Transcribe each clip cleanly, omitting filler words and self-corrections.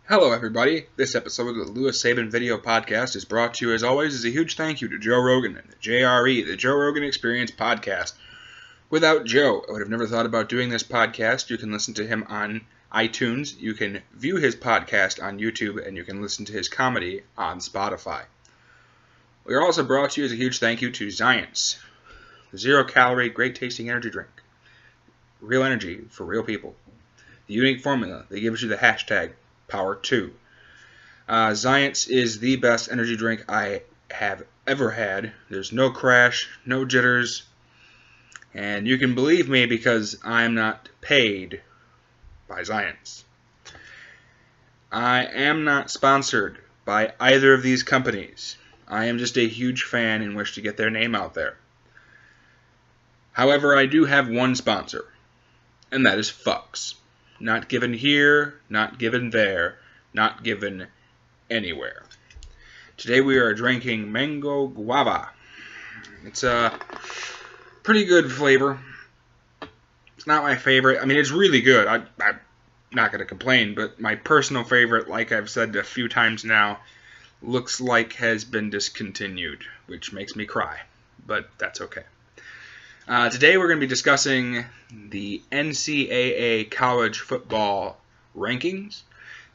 Hello everybody, this episode of the Lewis Saban Video Podcast is brought to you as always as a huge thank you to Joe Rogan and the JRE, the Joe Rogan Experience Podcast. Without Joe, I would have never thought about doing this podcast. You can listen to him on iTunes, you can view his podcast on YouTube, and you can listen to his comedy on Spotify. We are also brought to you as a huge thank you to Zions, the zero-calorie, great-tasting energy drink. Real energy for real people. The unique formula that gives you the hashtag Power2. Zions is the best energy drink I have ever had. There's no crash, no jitters, and you can believe me because I am not paid by Zions. I am not sponsored by either of these companies. I am just a huge fan and wish to get their name out there. However, I do have one sponsor, and that is Fucks. Not given here, not given there, not given anywhere. Today we are drinking Mango Guava. It's a pretty good flavor. It's not my favorite. I mean, it's really good. I'm not going to complain, but my personal favorite, like I've said a few times now, looks like has been discontinued, which makes me cry, but that's okay. Today we're going to be discussing the NCAA college football rankings,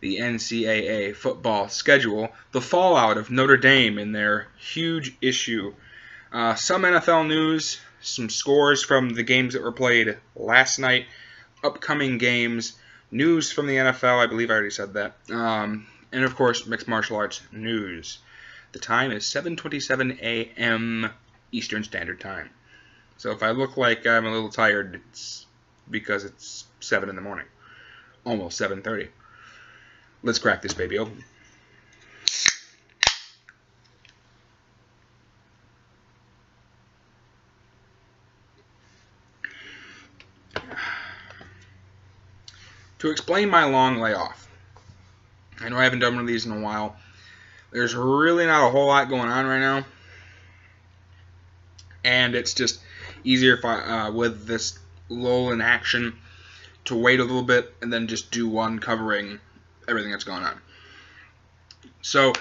the NCAA football schedule, the fallout of Notre Dame in their huge issue, some NFL news, some scores from the games that were played last night, upcoming games, news from the NFL, I believe I already said that, and of course mixed martial arts news. The time is 7:27 a.m. Eastern Standard Time. So if I look like I'm a little tired, it's because it's 7 in the morning. Almost 7:30. Let's crack this baby open. To explain my long layoff, I know I haven't done one of these in a while. There's really not a whole lot going on right now. And it's just easier if I, with this lull in action, to wait a little bit and then just do one covering everything that's going on. So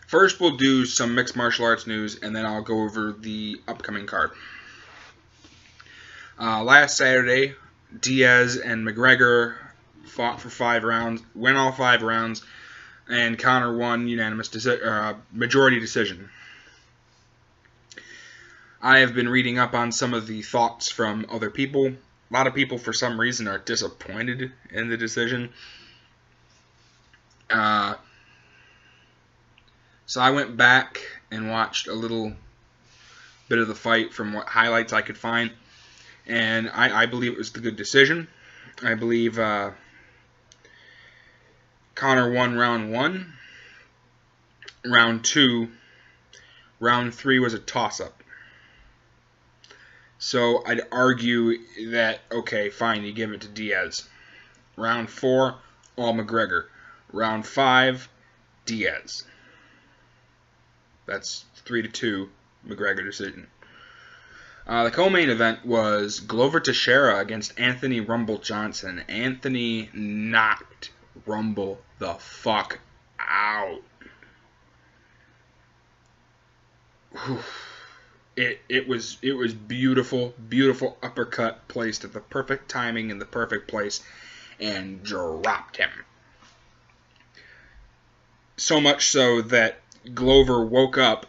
first we'll do some mixed martial arts news, and then I'll go over the upcoming card. Last Saturday, Diaz and McGregor fought for 5 rounds, win all 5 rounds, and Conor won unanimous majority decision. I have been reading up on some of the thoughts from other people. A lot of people, for some reason, are disappointed in the decision. So I went back and watched a little bit of the fight from what highlights I could find, and I believe it was the good decision. I believe Conor won round 1. Round 2. Round 3 was a toss-up. So I'd argue that, okay, fine, you give it to Diaz. Round 4, all McGregor. Round 5, Diaz. That's 3-2, McGregor decision. The co-main event was Glover Teixeira against Anthony Rumble Johnson. Anthony knocked Rumble the fuck out. Whew. It was beautiful, beautiful uppercut placed at the perfect timing in the perfect place, and dropped him. So much so that Glover woke up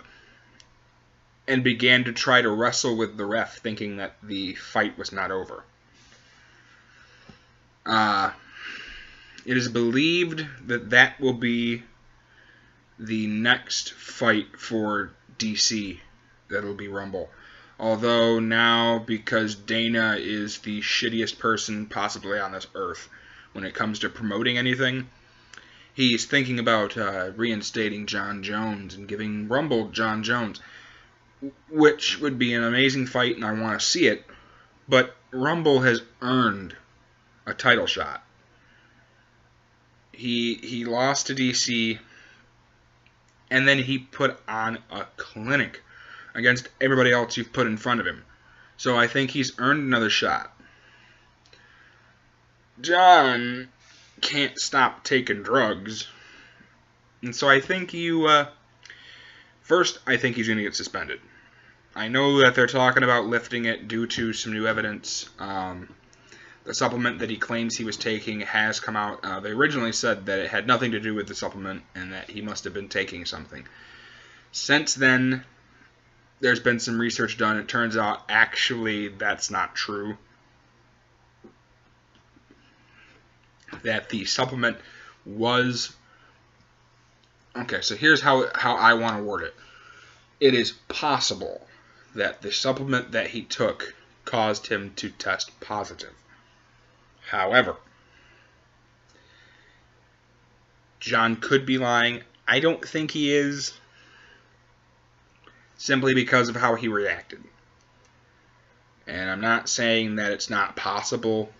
and began to try to wrestle with the ref, thinking that the fight was not over. It is believed that that will be the next fight for DC. That'll be Rumble. Although now, because Dana is the shittiest person possibly on this earth when it comes to promoting anything, he's thinking about reinstating John Jones and giving Rumble John Jones, which would be an amazing fight, and I want to see it. But Rumble has earned a title shot. He lost to DC, and then he put on a clinic against everybody else you've put in front of him. So I think he's earned another shot. John can't stop taking drugs. And so I think first, I think he's going to get suspended. I know that they're talking about lifting it due to some new evidence. The supplement that he claims he was taking has come out. They originally said that it had nothing to do with the supplement and that he must have been taking something. Since then, there's been some research done. It turns out actually that's not true. That the supplement was... Okay, so here's how I want to word it. It is possible that the supplement that he took caused him to test positive. However, John could be lying. I don't think he is, simply because of how he reacted. And I'm not saying that it's not possible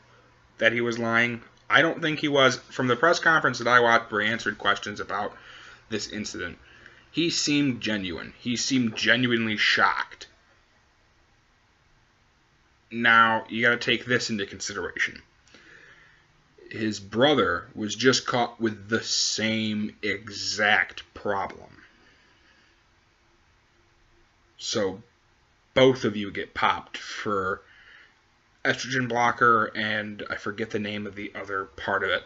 that he was lying. I don't think he was. From the press conference that I watched where he answered questions about this incident, he seemed genuine. He seemed genuinely shocked. Now, you got to take this into consideration. His brother was just caught with the same exact problem. So, both of you get popped for estrogen blocker, and I forget the name of the other part of it.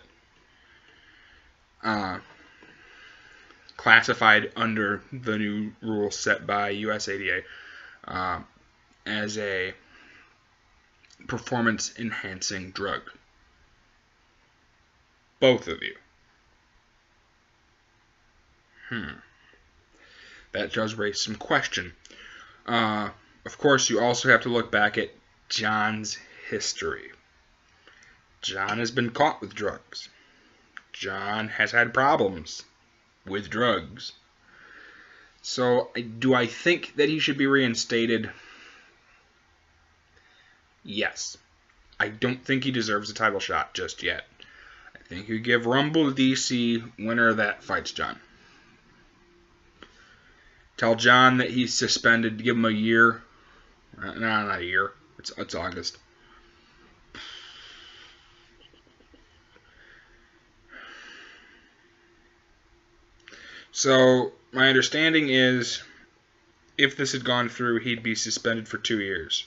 Classified under the new rules set by USADA as a performance-enhancing drug. Both of you. That does raise some question. Of course, you also have to look back at John's history. John has been caught with drugs. John has had problems with drugs. So, do I think that he should be reinstated? Yes. I don't think he deserves a title shot just yet. I think you give Rumble to DC, winner of that fights John. Tell John that he's suspended. Give him a year. No, not a year. It's August. So, my understanding is, if this had gone through, he'd be suspended for 2 years.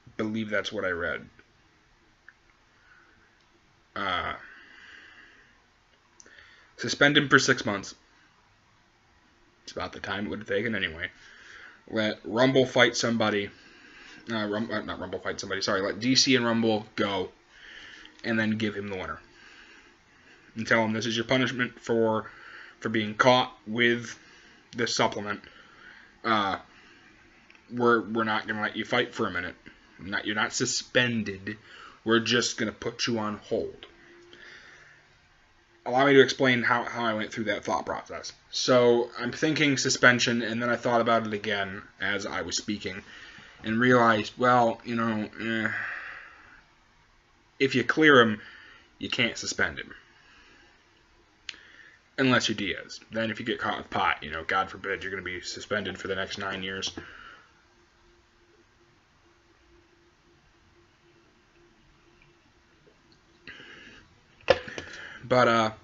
I believe that's what I read. Suspend him for 6 months. It's about the time it would have taken anyway. Let Rumble fight somebody. Not Rumble fight somebody. Sorry, let DC and Rumble go, and then give him the winner. And tell him this is your punishment for being caught with this supplement. We're not gonna let you fight for a minute. You're not suspended. We're just gonna put you on hold. Allow me to explain how I went through that thought process. So I'm thinking suspension, and then I thought about it again as I was speaking, and realized, well, if you clear him, you can't suspend him. Unless you're Diaz. Then if you get caught with pot, God forbid, you're going to be suspended for the next 9 years. But,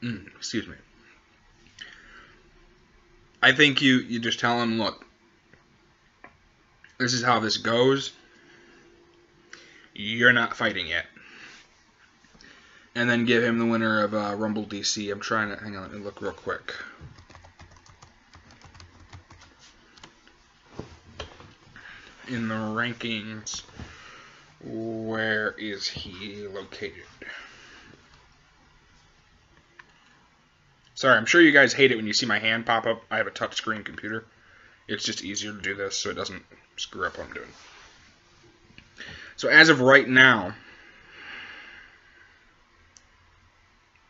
excuse me. I think you just tell him, look, this is how this goes. You're not fighting yet. And then give him the winner of Rumble DC. I'm trying to... Hang on, let me look real quick. In the rankings, where is he located? Sorry, I'm sure you guys hate it when you see my hand pop up. I have a touchscreen computer. It's just easier to do this so it doesn't screw up what I'm doing. So as of right now...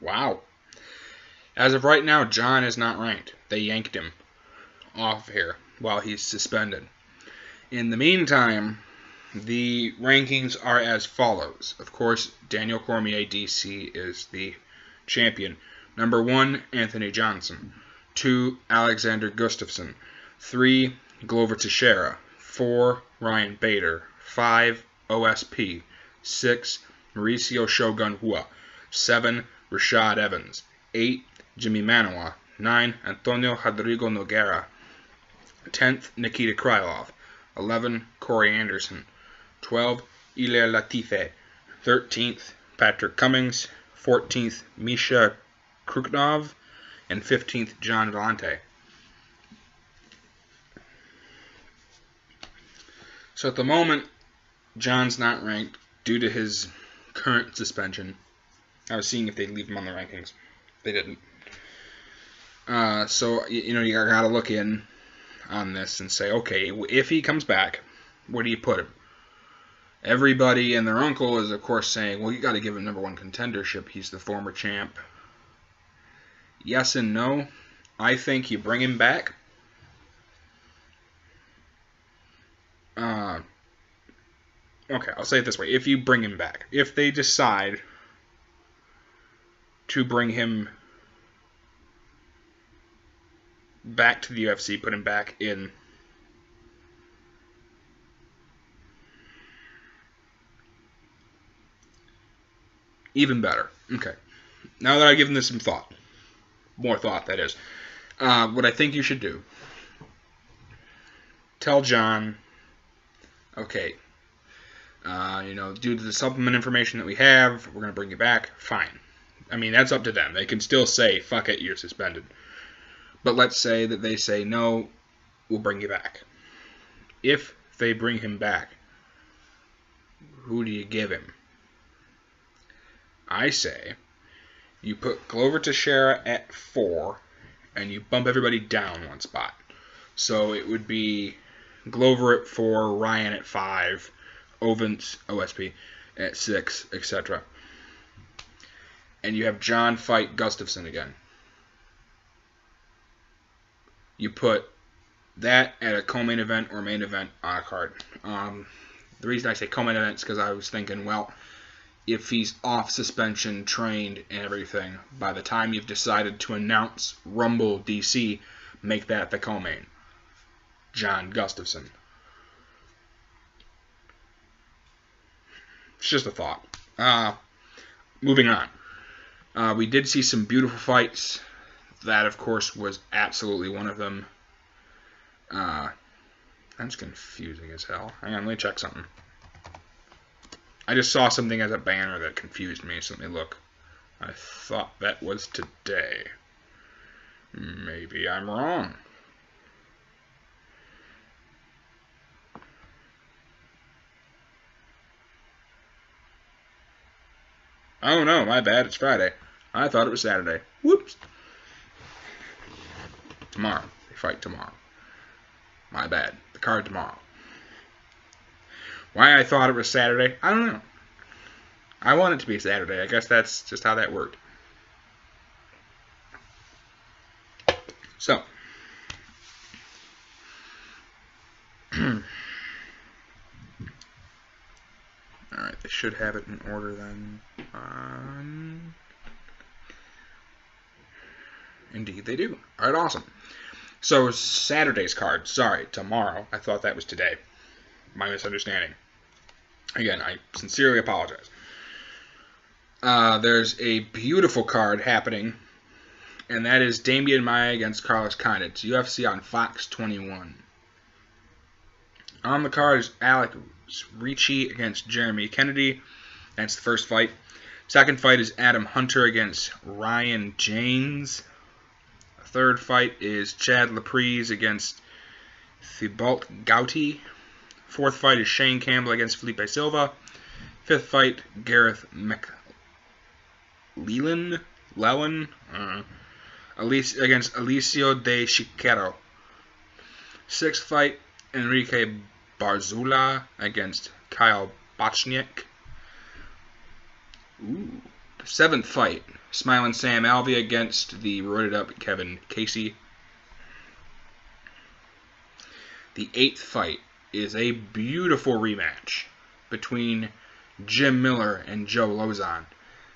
Wow. As of right now, John is not ranked. They yanked him off here while he's suspended. In the meantime, the rankings are as follows. Of course, Daniel Cormier, DC, is the champion. Number 1, Anthony Johnson. 2, Alexander Gustafsson. 3, Glover Teixeira. 4, Ryan Bader. 5, OSP. 6. Mauricio Shogun Hua. 7. Rashad Evans. 8. Jimmy Manoa. 9. Antonio Rodrigo Noguera. 10th. Nikita Krylov. 11. Corey Anderson. 12. Ilir Latife. 13th. Patrick Cummings. 14th. Misha Kruknov. And 15th. John Vellante. So at the moment, John's not ranked due to his current suspension. I was seeing if they'd leave him on the rankings. They didn't. So, you gotta look in on this and say, okay, if he comes back, where do you put him? Everybody and their uncle is, of course, saying, well, you gotta give him #1 contendership. He's the former champ. Yes and no. I think you bring him back. Okay, I'll say it this way. If you bring him back, if they decide to bring him back to the UFC, put him back in, even better. Okay. Now that I've given this some thought, more thought, that is, what I think you should do, tell John, okay, due to the supplement information that we have, we're going to bring you back. Fine. I mean, that's up to them. They can still say, fuck it, you're suspended. But let's say that they say, no, we'll bring you back. If they bring him back, who do you give him? I say you put Glover Teixeira at 4, and you bump everybody down 1 spot. So it would be Glover at 4, Ryan at 5, Ovens, OSP, at 6, etc. And you have John fight Gustafsson again. You put that at a co-main event or main event on a card. The reason I say co-main event is because I was thinking, well, if he's off suspension, trained, and everything, by the time you've decided to announce Rumble DC, make that the co-main. John Gustafsson. It's just a thought. Moving on. We did see some beautiful fights. That, of course, was absolutely one of them. That's confusing as hell. Hang on, let me check something. I just saw something as a banner that confused me, so let me look. I thought that was today. Maybe I'm wrong. Oh no, my bad, it's Friday. I thought it was Saturday. Whoops. Tomorrow. They fight tomorrow. My bad. The card tomorrow. Why I thought it was Saturday, I don't know. I want it to be Saturday. I guess that's just how that worked. So. Alright, they should have it in order then. Indeed they do. Alright, awesome. So, Saturday's card. Sorry, tomorrow. I thought that was today. My misunderstanding. Again, I sincerely apologize. There's a beautiful card happening, and that is Damian Maia against Carlos Condit. It's UFC on Fox 21. On the card is Alex Ricci against Jeremy Kennedy. That's the first fight. Second fight is Adam Hunter against Ryan James. The third fight is Chad Laprise against Thibault Gouti. Fourth fight is Shane Campbell against Felipe Silva. Fifth fight, Gareth McLellan against Alicio de Chiquero. Sixth fight, Enrique Barzula against Kyle Bochniak. The seventh fight, Smiling Sam Alvey against the roided up Kevin Casey. The eighth fight is a beautiful rematch between Jim Miller and Joe Lozon.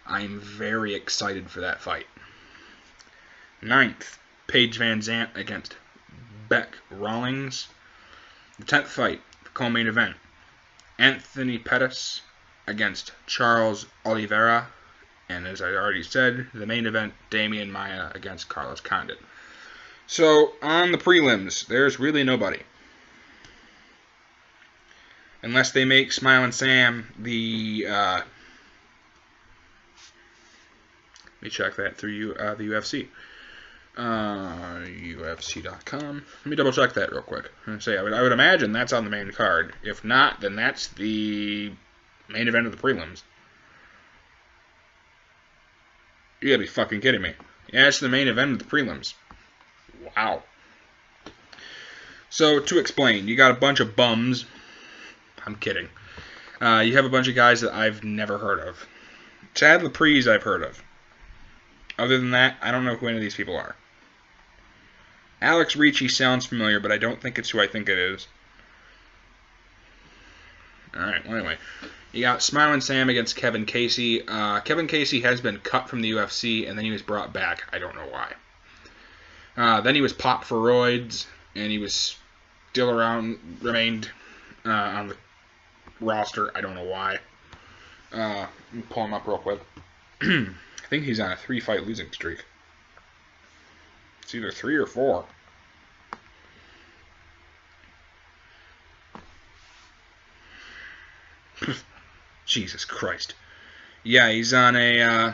I'm very excited for that fight. Ninth, Paige Van Zant against Beck Rawlings. The 10th fight, the co-main event, Anthony Pettis against Charles Oliveira. And as I already said, the main event, Damian Maia against Carlos Condit. So, on the prelims, there's really nobody. Unless they make Smiling Sam the... let me check that through the UFC. UFC.com. Let me double check that real quick. I would imagine that's on the main card. If not, then that's the main event of the prelims. You gotta be fucking kidding me. Yeah, it's the main event of the prelims. Wow. So, to explain, you got a bunch of bums. I'm kidding. You have a bunch of guys that I've never heard of. Chad Laprise I've heard of. Other than that, I don't know who any of these people are. Alex Ricci sounds familiar, but I don't think it's who I think it is. Alright, well anyway. You got Smiling Sam against Kevin Casey. Kevin Casey has been cut from the UFC, and then he was brought back. I don't know why. Then he was popped for roids, and he was still remained on the roster. I don't know why. Let me pull him up real quick. I think he's on a 3-fight losing streak. It's either 3 or 4. Jesus Christ. Yeah, he's on a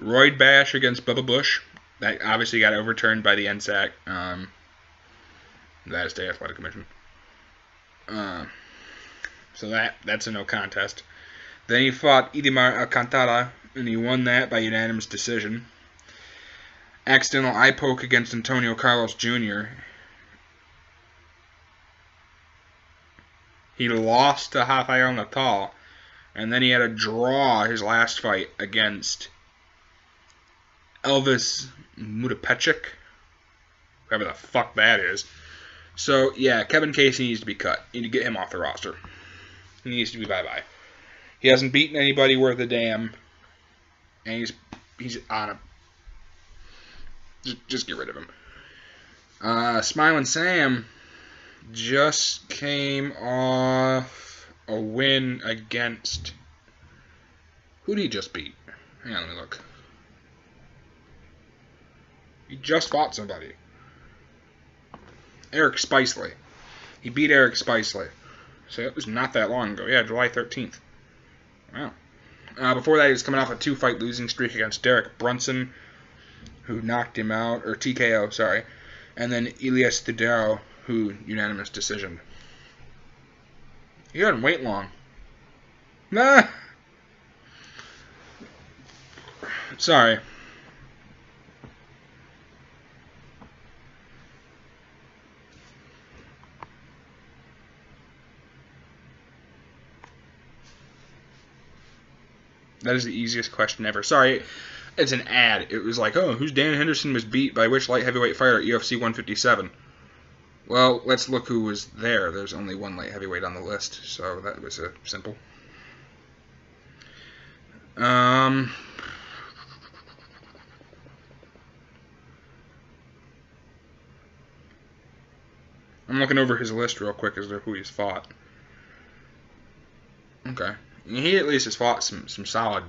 roid bash against Bubba Bush. That obviously got overturned by the NSAC, the United States Athletic Commission. So that's a no contest. Then he fought Idimar Alcantara, and he won that by unanimous decision. Accidental eye poke against Antonio Carlos Jr. He lost to Rafael Natal, and then he had a draw his last fight against Elvis Mutapechik, whoever the fuck that is. So, yeah, Kevin Casey needs to be cut. You need to get him off the roster. He needs to be bye-bye. He hasn't beaten anybody worth a damn, and he's on a... Just get rid of him. Smiling Sam just came off a win against... Who did he just beat? Hang on, let me look. He just fought somebody. Eric Spicely. He beat Eric Spicely. So it was not that long ago. Yeah, July 13th. Wow. Before that, he was coming off a 2-fight losing streak against Derek Brunson, who knocked him out, or TKO, sorry. And then Elias Theodorou, who unanimous decision. He didn't wait long. Nah. Sorry. That is the easiest question ever. Sorry, it's an ad. It was like, oh, who's Dan Henderson was beat by which light heavyweight fighter at UFC 157? Well, let's look who was there. There's only one light heavyweight on the list, so that was simple. I'm looking over his list real quick as to who he's fought. Okay. He at least has fought some solid...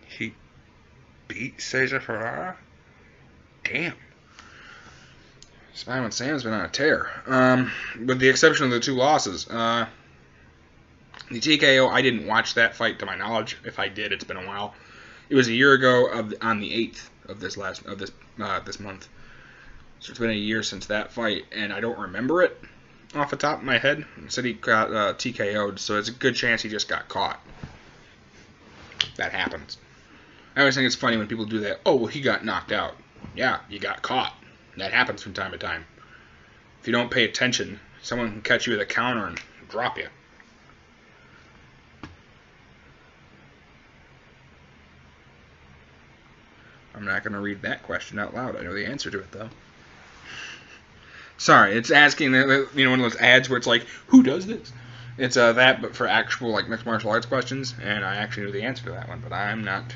He beat Cesar Ferrara? Damn. Smiling Sam's been on a tear. With the exception of the 2 losses. The TKO, I didn't watch that fight to my knowledge. If I did, it's been a while. It was a year ago on the 8th of this month. So it's been a year since that fight, and I don't remember it off the top of my head. It said he got TKO'd, so it's a good chance he just got caught. That happens. I always think it's funny when people do that. Oh, well, he got knocked out. Yeah, you got caught. That happens from time to time. If you don't pay attention, someone can catch you with a counter and drop you. I'm not going to read that question out loud. I know the answer to it, though. Sorry, it's asking, one of those ads where it's like, who does this? It's that, but for actual, mixed martial arts questions, and I actually know the answer to that one, but I'm not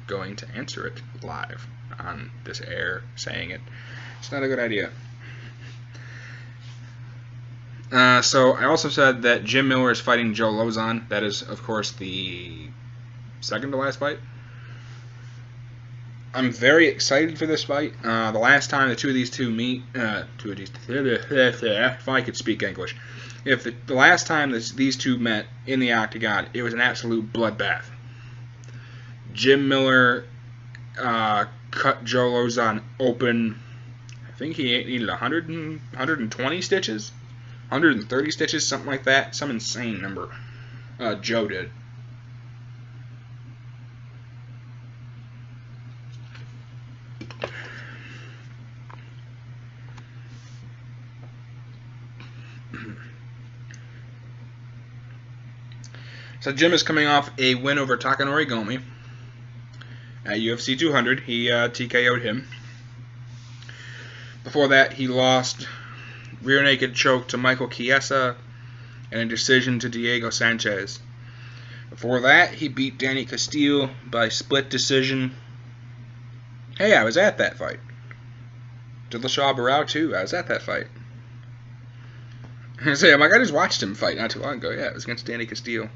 going to answer it live on this air saying it. It's not a good idea. So I also said that Jim Miller is fighting Joe Lozon. That is, of course, the second to last fight. I'm very excited for this fight. The last time the two of these two meet, if I could speak English, the last time these two met in the octagon, it was an absolute bloodbath. Jim Miller cut Joe Lozon open. I think he needed 120 stitches, 130 stitches, something like that, some insane number. Joe did. So Jim is coming off a win over Takanori Gomi at UFC 200. He TKO'd him. Before that, he lost rear naked choke to Michael Chiesa and a decision to Diego Sanchez. Before that, he beat Danny Castillo by split decision. Hey, I was at that fight. Dillashaw Barao too. I was at that fight. I say, I'm like, I just watched him fight not too long ago. Yeah, it was against Danny Castillo.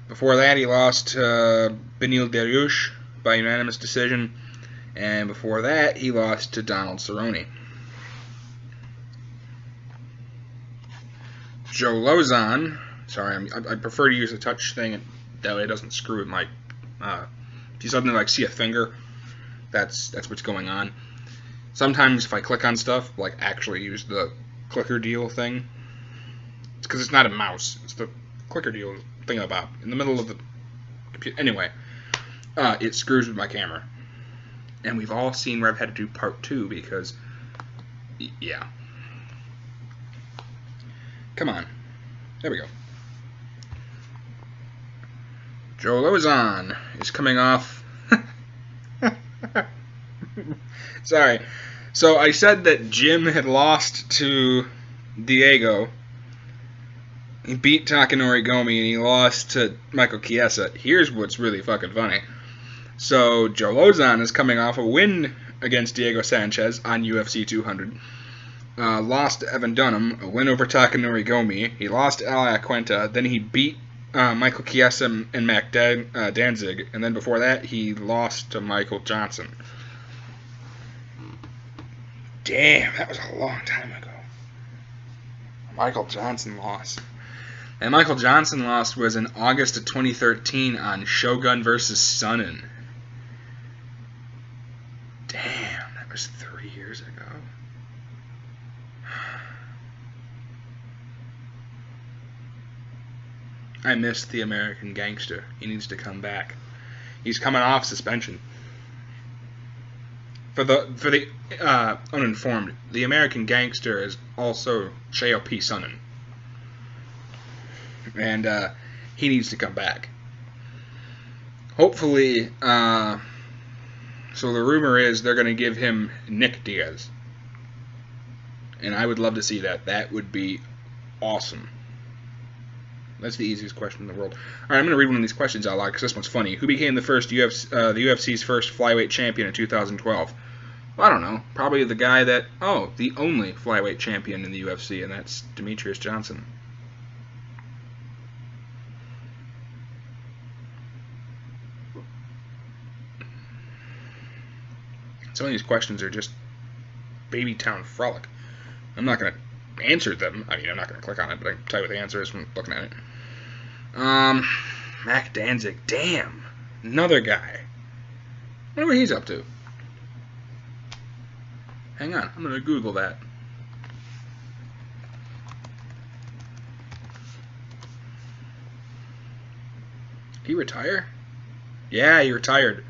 Before that, he lost to Benil Dariush by unanimous decision. And before that, he lost to Donald Cerrone. Joe Lozon. Sorry, I prefer to use the touch thing. That way it doesn't screw with my... if you suddenly see a finger, that's what's going on. Sometimes if I click on stuff, actually use the clicker deal thing. It's because it's not a mouse. It's the clicker deal thing about in the middle of the computer. Anyway, it screws with my camera. And we've all seen where I've had to do part 2 because, yeah. Come on. There we go. Joe Lozon is coming off. Sorry. So I said that Jim had lost to Diego. He beat Takanori Gomi and he lost to Michael Chiesa. Here's what's really fucking funny. So Joe Lozon is coming off a win against Diego Sanchez on UFC 200. Lost to Evan Dunham, a win over Takanori Gomi. He lost to Al Iaquinta. Then he beat Michael Chiesa and Mac Danzig. And then before that, he lost to Michael Johnson. Damn, that was a long time ago. Michael Johnson lost. And Michael Johnson lost was in August of 2013 on Shogun vs. Sonnen. Damn, that was 3 years ago. I missed the American Gangster. He needs to come back. He's coming off suspension. For the uninformed, the American Gangster is also Cheo P. Sonnen. And he needs to come back. Hopefully, so the rumor is they're going to give him Nick Diaz. And I would love to see that. That would be awesome. That's the easiest question in the world. Alright, I'm going to read one of these questions out loud because this one's funny. Who became the UFC's first flyweight champion in 2012? Well, I don't know. Probably the guy that... Oh, the only flyweight champion in the UFC, and that's Demetrius Johnson. Some of these questions are just baby town frolic. I'm not going to answer them. I mean, I'm not going to click on it, but I can tell you what the answer is from looking at it. Mac Danzig. Damn. Another guy. I wonder what he's up to. Hang on. I'm going to Google that. Did he retire? Yeah, he retired.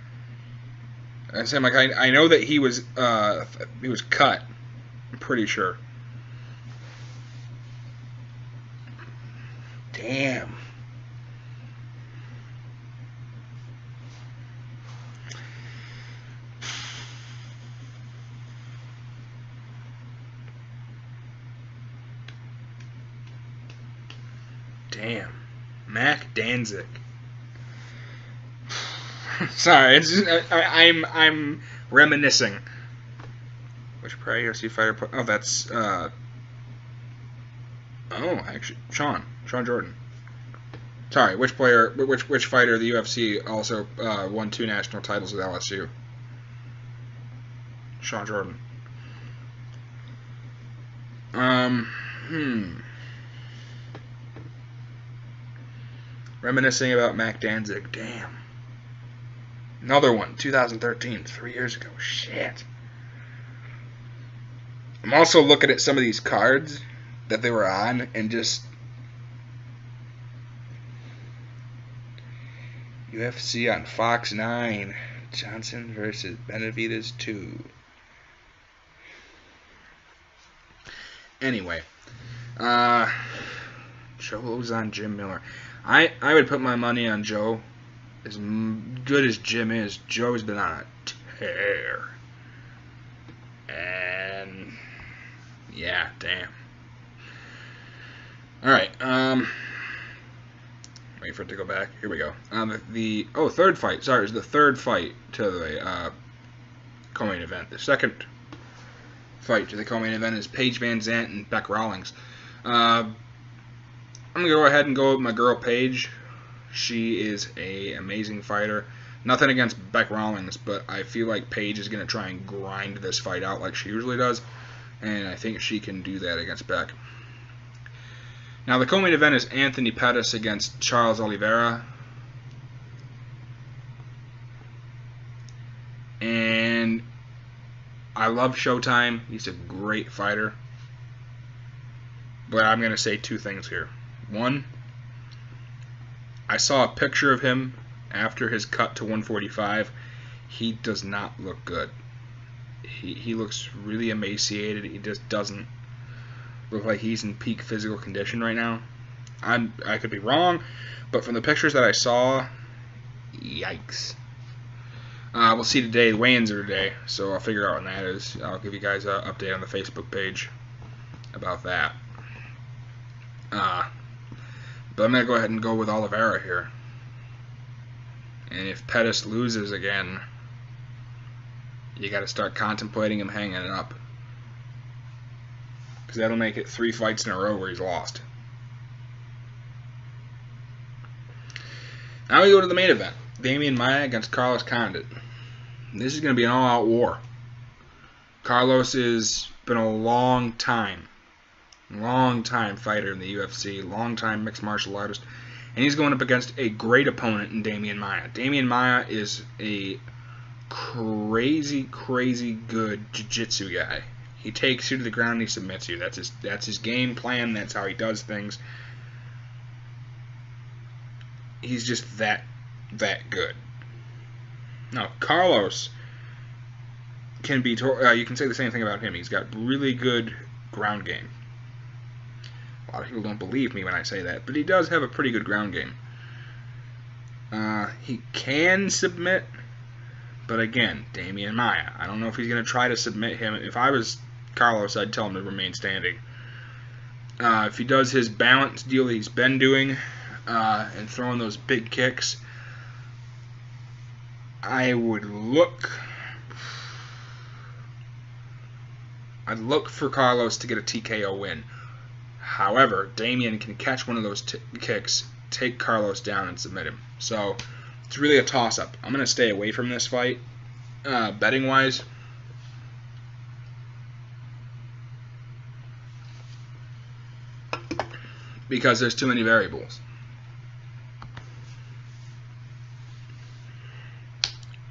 I'm like, I know that he was cut. I'm pretty sure. Damn. Damn. Mac Danzig. Sorry, it's just, I'm reminiscing. Which prior UFC fighter? Oh, that's Oh, actually, Sean Jordan. Sorry, which fighter of the UFC also won 2 national titles with LSU? Sean Jordan. Reminiscing about Mac Danzig. Damn. Another one, 2013, 3 years ago. Shit. I'm also looking at some of these cards that they were on and just UFC on Fox 9. Johnson versus Benavidez 2. Anyway, Joe's on Jim Miller. I would put my money on Joe. As good as Jim is, Joe's been on a tear. And yeah, damn. All right. Wait for it to go back. Here we go. Third fight. Sorry, it was the third fight to the co-main event. The second fight to the co-main event is Paige Van Zandt and Bec Rawlings. I'm gonna go ahead and go with my girl Paige. She is an amazing fighter. Nothing against Bec Rawlings, but I feel like Paige is gonna try and grind this fight out like she usually does, and I think she can do that against Bec. Now the co-main event is Anthony Pettis against Charles Oliveira. And I love Showtime. He's a great fighter. But I'm going to say 2 things here. One, I saw a picture of him after his cut to 145. He does not look good. He looks really emaciated. He just doesn't look like he's in peak physical condition right now. I could be wrong, but from the pictures that I saw, yikes. We'll see today. The weigh-ins are today, so I'll figure out when that is. I'll give you guys an update on the Facebook page about that. But I'm going to go ahead and go with Oliveira here. And if Pettis loses again, you got to start contemplating him hanging it up. Because that'll make it 3 fights in a row where he's lost. Now we go to the main event. Damian Maia against Carlos Condit. This is going to be an all-out war. Carlos has been a long time fighter in the UFC, long time mixed martial artist, and he's going up against a great opponent in Damian Maia. Damian Maia is a crazy good jiu-jitsu guy. He takes you to the ground and he submits you. That's his game plan. That's how he does things. He's just that good. Now, Carlos can be you can say the same thing about him. He's got really good ground game. A lot of people don't believe me when I say that, but he does have a pretty good ground game. He can submit, but again, Damian Maia. I don't know if he's going to try to submit him. If I was Carlos, I'd tell him to remain standing. If he does his balance deal that he's been doing and throwing those big kicks, I'd look for Carlos to get a TKO win. However, Damian can catch one of those kicks, take Carlos down, and submit him. So it's really a toss-up. I'm going to stay away from this fight, betting-wise. Because there's too many variables.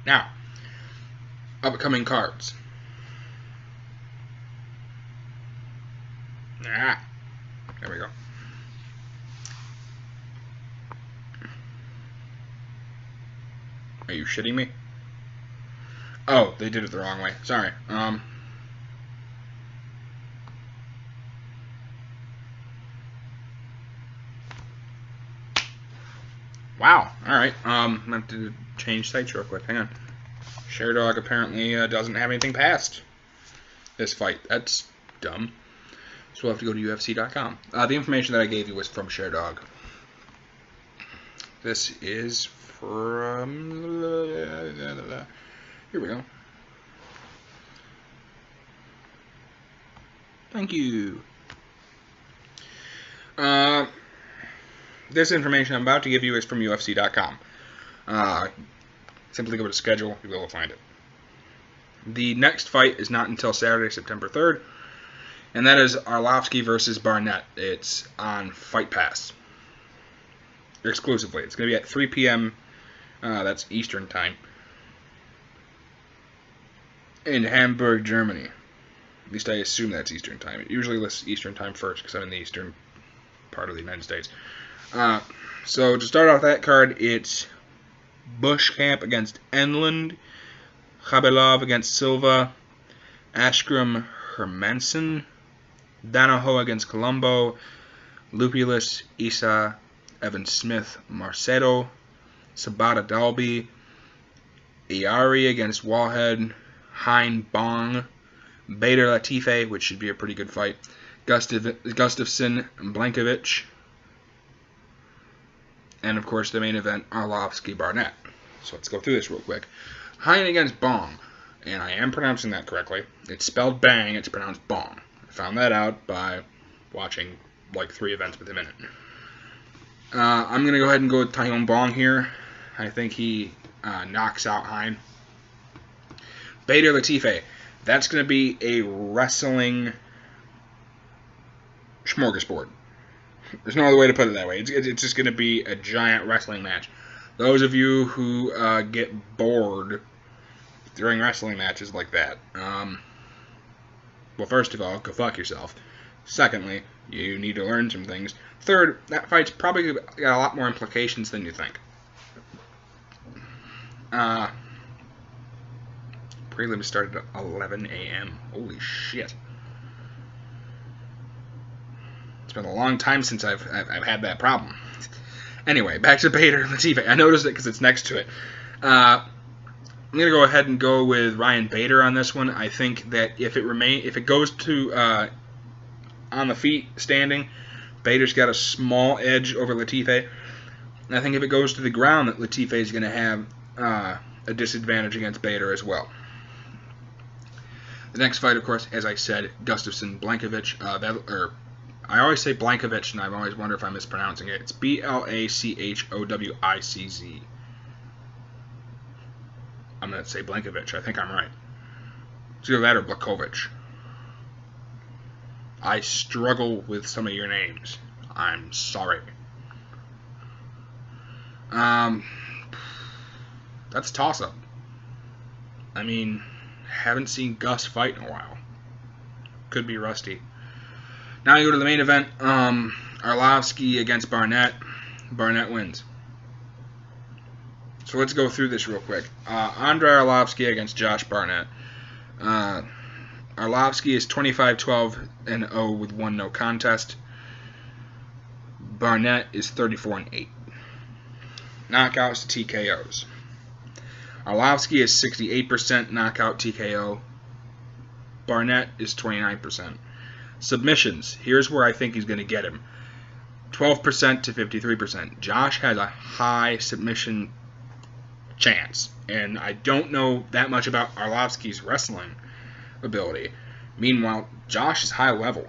Now, upcoming cards. There we go. Are you shitting me? Oh, they did it the wrong way. Sorry. Wow. All right. I'm gonna have to change sites real quick. Hang on. ShareDog apparently doesn't have anything past this fight. That's dumb. So we'll have to go to UFC.com. The information that I gave you was from ShareDog. This is from... Here we go. Thank you. This information I'm about to give you is from UFC.com. Simply go to schedule, you'll be able to find it. The next fight is not until Saturday, September 3rd, and that is Arlovsky versus Barnett. It's on Fight Pass. Exclusively. It's going to be at 3 p.m. That's Eastern Time. In Hamburg, Germany. At least I assume that's Eastern Time. It usually lists Eastern Time first because I'm in the eastern part of the United States. So to start off that card, it's Bushkamp against Enlund, Khabelov against Silva, Ashgram Hermanson, Danaho against Colombo, Lupulus Isa, Evan Smith Marcedo, Sabata Dalby, Iari against Wallhead, Hein Bong, Bader Latife, which should be a pretty good fight, Gustafsson Blankovic, and of course the main event, Arlovsky Barnett. So let's go through this real quick. Hein against Bong, and I am pronouncing that correctly. It's spelled bang, it's pronounced bong. I found that out by watching like 3 events within a minute. I'm going to go ahead and go with Taehyung Bong here. I think he knocks out Hein. Bader Latife, that's going to be a wrestling smorgasbord. There's no other way to put it that way. It's just going to be a giant wrestling match. Those of you who get bored during wrestling matches like that, well, first of all, go fuck yourself. Secondly, you need to learn some things. Third, that fight's probably got a lot more implications than you think. Prelims started at 11 a.m. Holy shit. It's been a long time since I've had that problem. Anyway, back to Bader Latife. I noticed it because it's next to it. I'm going to go ahead and go with Ryan Bader on this one. I think that if it goes to on the feet standing, Bader's got a small edge over Latife. And I think if it goes to the ground, that Latife is going to have a disadvantage against Bader as well. The next fight, of course, as I said, Gustafsson Blankovic. I always say Blankovic, and I always wonder if I'm mispronouncing it. It's Blachowicz. I'm going to say Blankovic. I think I'm right. It's either that or Blachowicz. I struggle with some of your names. I'm sorry. That's a toss-up. I mean, haven't seen Gus fight in a while. Could be rusty. Now you go to the main event. Arlovsky against Barnett. Barnett wins. So let's go through this real quick. Andrei Arlovsky against Josh Barnett. Arlovsky is 25-12-0 with 1 no contest. Barnett is 34-8. Knockouts to TKOs. Arlovsky is 68% knockout TKO. Barnett is 29%. Submissions. Here's where I think he's going to get him. 12% to 53%. Josh has a high submission chance. And I don't know that much about Arlovsky's wrestling ability. Meanwhile, Josh is high level.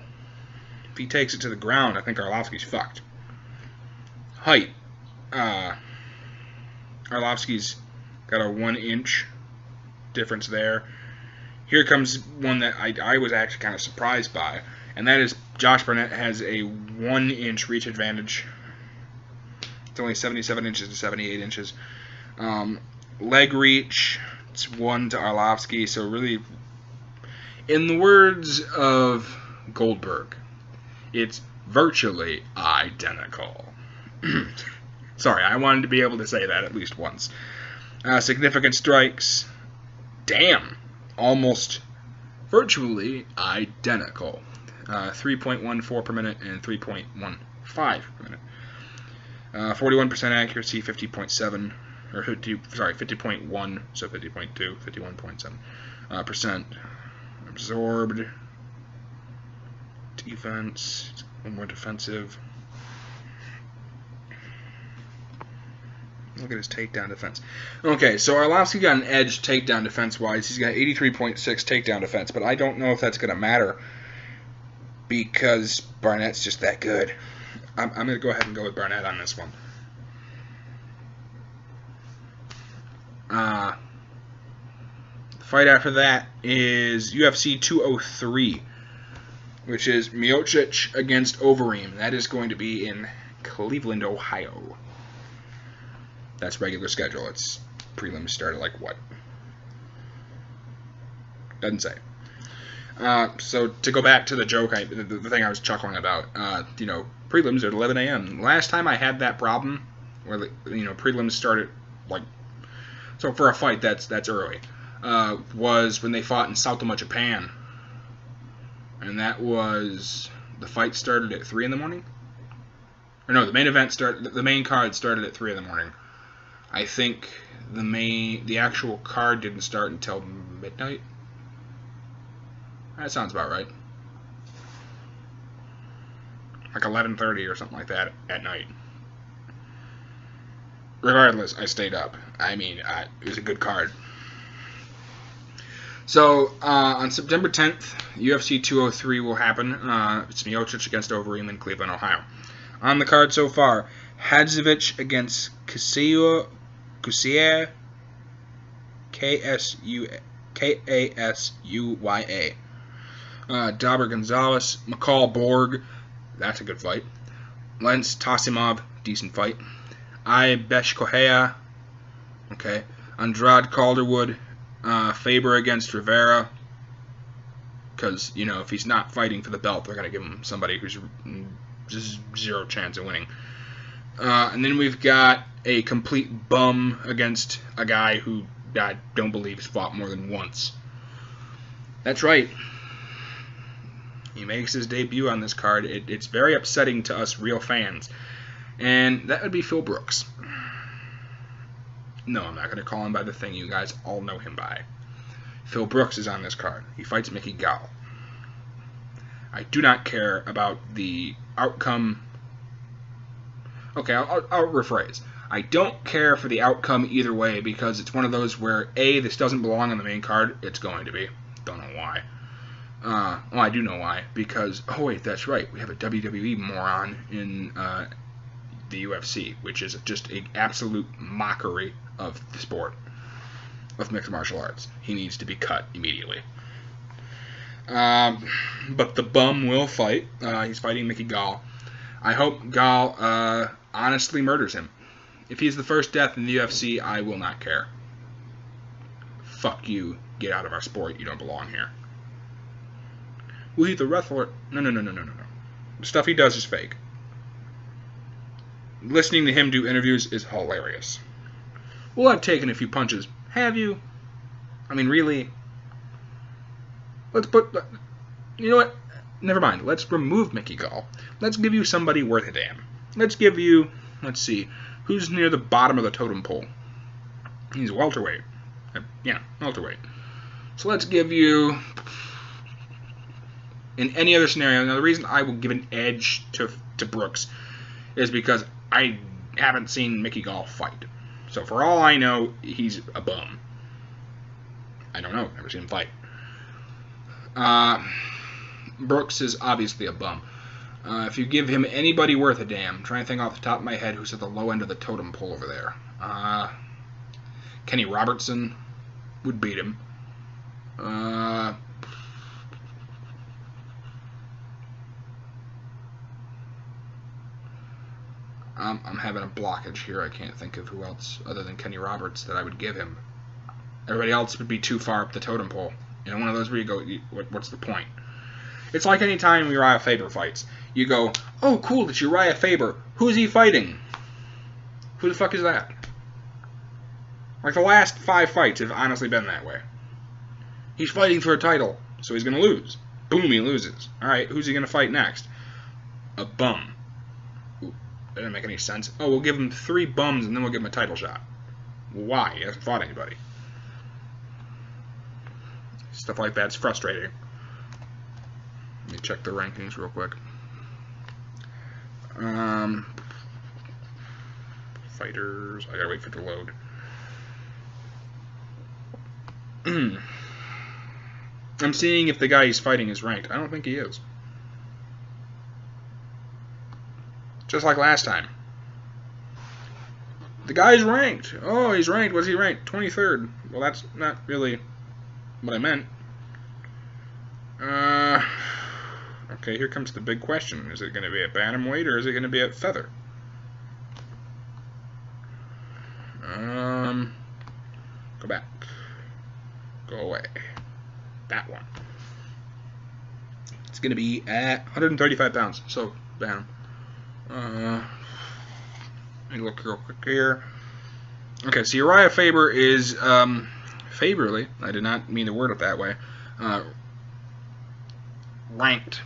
If he takes it to the ground, I think Arlovsky's fucked. Height. Arlovsky's got a 1-inch difference there. Here comes one that I was actually kind of surprised by, and that is Josh Barnett has a 1-inch reach advantage. It's only 77 inches to 78 inches. Leg reach, it's 1 to Arlovsky, so really, in the words of Goldberg, it's virtually identical. Sorry, I wanted to be able to say that at least once. Significant strikes, damn, almost virtually identical. 3.14 per minute and 3.15 per minute. 41% accuracy, 50.7, or 50.1, so 50.2, 51.7 percent. Absorbed. Defense, one more defensive. Look at his takedown defense. Okay, so Arlovsky got an edge takedown defense-wise. He's got 83.6 takedown defense, but I don't know if that's going to matter because Barnett's just that good. I'm going to go ahead and go with Barnett on this one. The fight after that is UFC 203, which is Miocic against Overeem. That is going to be in Cleveland, Ohio. That's regular schedule. It's prelims start at like what? Doesn't say. So to go back to the joke, the thing I was chuckling about, prelims are at 11 a.m. Last time I had that problem, where prelims started like, so for a fight that's early, was when they fought in Saitama, Japan, and that was the fight started at 3 in the morning. Or no, the main card started at 3 in the morning. I think the actual card didn't start until midnight. That sounds about right. Like 11:30 or something like that at night. Regardless, I stayed up. I mean, it was a good card. So, on September 10th, UFC 203 will happen. It's Miocic against Overeem in Cleveland, Ohio. On the card so far, Hadzovic against Kasuya, K-A-S-U-Y-A. Dauber Gonzalez, McCall Borg, that's a good fight. Lens Tasimov, decent fight. Besh Correa, okay. Andrade Calderwood, Faber against Rivera, because, if he's not fighting for the belt, they're going to give him somebody who's just zero chance of winning. And then we've got a complete bum against a guy who I don't believe has fought more than once. That's right. He makes his debut on this card. It's very upsetting to us real fans. And that would be Phil Brooks. No, I'm not going to call him by the thing you guys all know him by. Phil Brooks is on this card. He fights Mickey Gall. I do not care about the outcome. Okay, I'll rephrase. I don't care for the outcome either way, because it's one of those where, A, this doesn't belong on the main card. It's going to be. Don't know why. Well, I do know why. Because, oh wait, that's right. We have a WWE moron in the UFC, which is just an absolute mockery of the sport of mixed martial arts. He needs to be cut immediately. But the bum will fight. He's fighting Mickey Gall. I hope Gall honestly murders him. If he's the first death in the UFC, I will not care. Fuck you. Get out of our sport. You don't belong here. Will he the wrestler? No. The stuff he does is fake. Listening to him do interviews is hilarious. Well, I've taken a few punches. Have you? I mean, really? You know what? Never mind. Let's remove Mickey Gall. Let's give you somebody worth a damn. Let's give you, let's see, who's near the bottom of the totem pole? He's welterweight. Yeah, welterweight. So let's give you, in any other scenario, now the reason I will give an edge to Brooks is because I haven't seen Mickey Gall fight. So for all I know, he's a bum. I don't know. Never seen him fight. Brooks is obviously a bum. If you give him anybody worth a damn, I'm trying to think off the top of my head who's at the low end of the totem pole over there. Kenny Robertson would beat him. I'm having a blockage here. I can't think of who else other than Kenny Roberts that I would give him. Everybody else would be too far up the totem pole. One of those where you go, what's the point? It's like any time Uriah Faber fights. You go, oh, cool, it's Uriah Faber. Who's he fighting? Who the fuck is that? Like, the last 5 fights have honestly been that way. He's fighting for a title, so he's going to lose. Boom, he loses. Alright, who's he going to fight next? A bum. Ooh, that didn't make any sense. Oh, we'll give him 3 bums and then we'll give him a title shot. Why? He hasn't fought anybody. Stuff like that's frustrating. Let me check the rankings real quick. Fighters. I gotta wait for it to load. I'm seeing if the guy he's fighting is ranked. I don't think he is. just like last time. The guy's ranked. Oh, he's ranked. What's he ranked? 23rd. Well, that's not really what I meant. Okay, here comes the big question. Is it going to be at bantamweight or is it going to be at feather? Go back. Go away. That one. It's going to be at 135 pounds. So, bantam. Let me look real quick here. Okay, so Uriah Faber is, Faberly, I did not mean to word it that way, ranked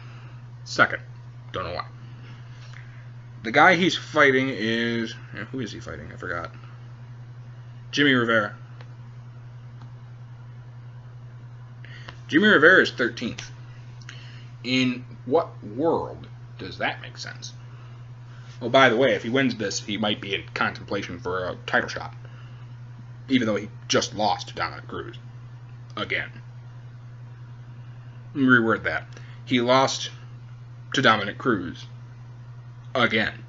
second. Don't know why. The guy he's fighting is, who is he fighting? I forgot. Jimmy Rivera. Jimmy Rivera is 13th. In what world does that make sense? Oh, by the way, if he wins this, he might be in contemplation for a title shot. Even though he just lost to Dominic Cruz. Again. Let me reword that. He lost to Dominic Cruz. Again.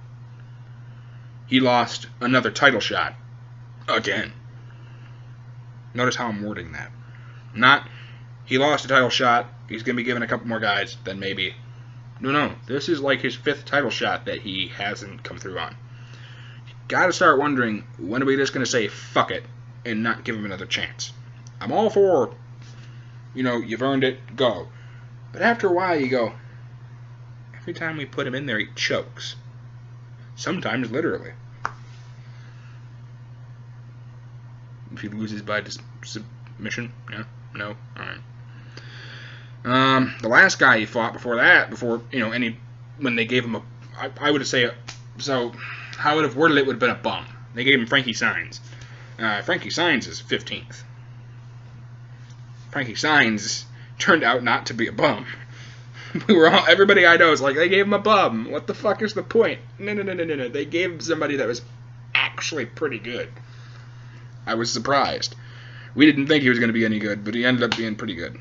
He lost another title shot. Again. Notice how I'm wording that. Not, he lost a title shot, he's going to be given a couple more guys, then maybe. No. This is like his 5th title shot that he hasn't come through on. You gotta start wondering, when are we just going to say, fuck it, and not give him another chance? I'm all for, you've earned it, go. But after a while, you go, every time we put him in there, he chokes. Sometimes literally. If he loses by submission, yeah, no, alright. The last guy he fought before that, when they gave him I would say, so how I would have worded it would have been a bum. They gave him Frankie Saenz. Frankie Saenz is 15th. Frankie Saenz turned out not to be a bum. Everybody I know is like, they gave him a bum. What the fuck is the point? No. They gave him somebody that was actually pretty good. I was surprised. We didn't think he was going to be any good, but he ended up being pretty good.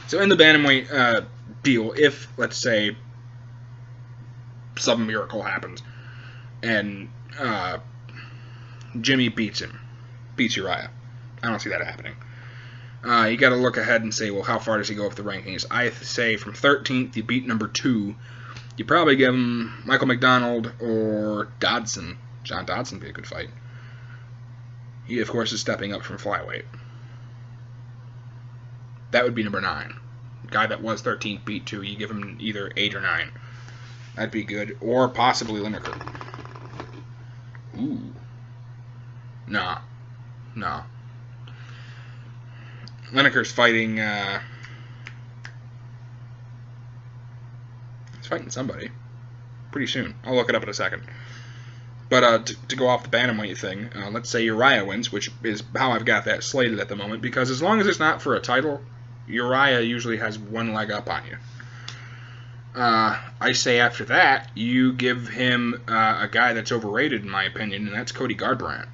So in the bantamweight deal, if, let's say, some miracle happens, and Jimmy beats Uriah. I don't see that happening. You got to look ahead and say, well, how far does he go up the rankings? I say from 13th, you beat number 2. You probably give him Michael McDonald or Dodson. John Dodson would be a good fight. He, of course, is stepping up from flyweight. That would be number 9. The guy that was 13th beat 2. You give him either 8 or 9. That'd be good. Or possibly Lineker. Ooh. Nah. Lineker's fighting, he's fighting somebody. Pretty soon. I'll look it up in a second. But to go off the bantamweight thing, let's say Uriah wins, which is how I've got that slated at the moment, because as long as it's not for a title, Uriah usually has one leg up on you. I say after that, you give him a guy that's overrated, in my opinion, and that's Cody Garbrandt.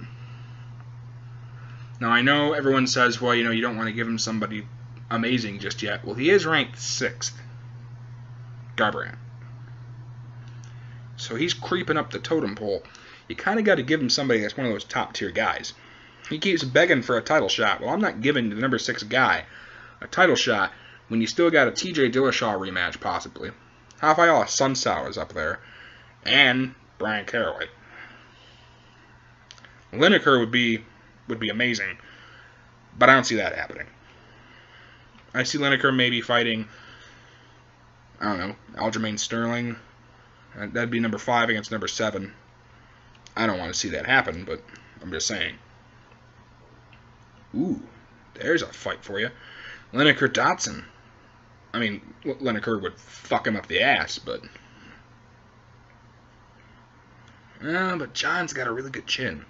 Now, I know everyone says, well, you don't want to give him somebody amazing just yet. Well, he is ranked 6th, Garbrandt. So he's creeping up the totem pole. You kind of got to give him somebody that's one of those top-tier guys. He keeps begging for a title shot. Well, I'm not giving the number 6 guy a title shot when you still got a TJ Dillashaw rematch, possibly. Rafael Sunsao is up there. And Brian Caraway. Lineker would be amazing, but I don't see that happening. I see Lineker maybe fighting, I don't know, Aljamain Sterling. That'd be number 5 against number 7. I don't want to see that happen, but I'm just saying. Ooh, there's a fight for you. Lineker Dotson. I mean, Lineker would fuck him up the ass, but John's got a really good chin.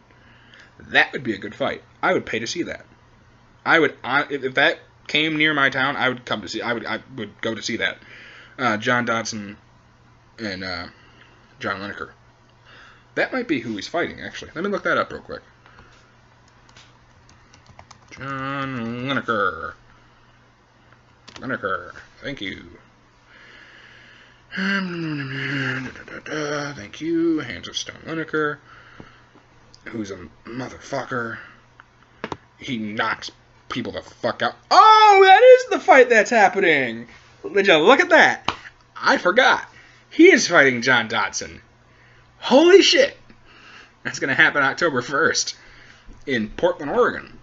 That would be a good fight. I would pay to see that. I would, if that came near my town, I would come to see. I would go to see that. John Dodson and John Lineker. That might be who he's fighting, actually. Let me look that up real quick. John Lineker. Thank you. Thank you. Hands of Stone Lineker, who's a motherfucker. He knocks people the fuck out. Oh, that is the fight that's happening. Did you look at that? I forgot. He is fighting John Dodson. Holy shit. That's going to happen October 1st in Portland, Oregon.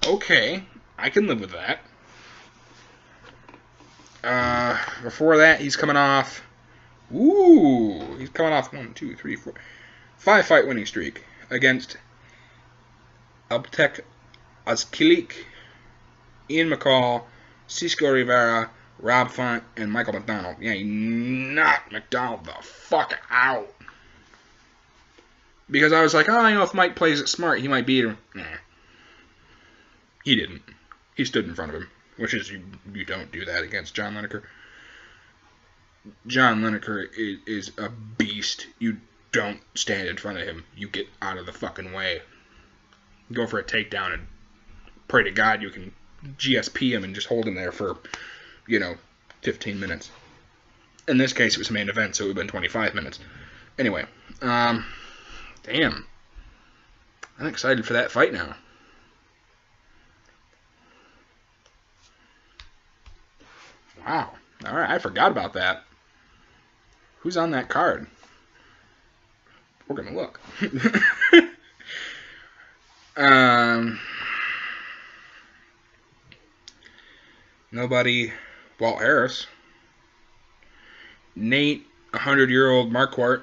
Okay, I can live with that. Before that, he's coming off... Ooh, he's coming off 1, 2, 3, 4... 5-fight winning streak against Abtek Azkilik, Ian McCall, Cisco Rivera, Rob Font, and Michael McDonald. Yeah, he knocked McDonald the fuck out. Because I was like, oh, if Mike plays it smart, he might beat him. Nah. He didn't. He stood in front of him, which is, you don't do that against John Lineker. John Lineker is a beast. You don't stand in front of him. You get out of the fucking way. Go for a takedown and pray to God you can GSP him and just hold him there for, 15 minutes. In this case, it was a main event, so it would have been 25 minutes. Anyway, damn. I'm excited for that fight now. Wow. All right, I forgot about that. Who's on that card? We're going to look. Nobody. Walt Harris. Nate, 100-year-old Marquardt.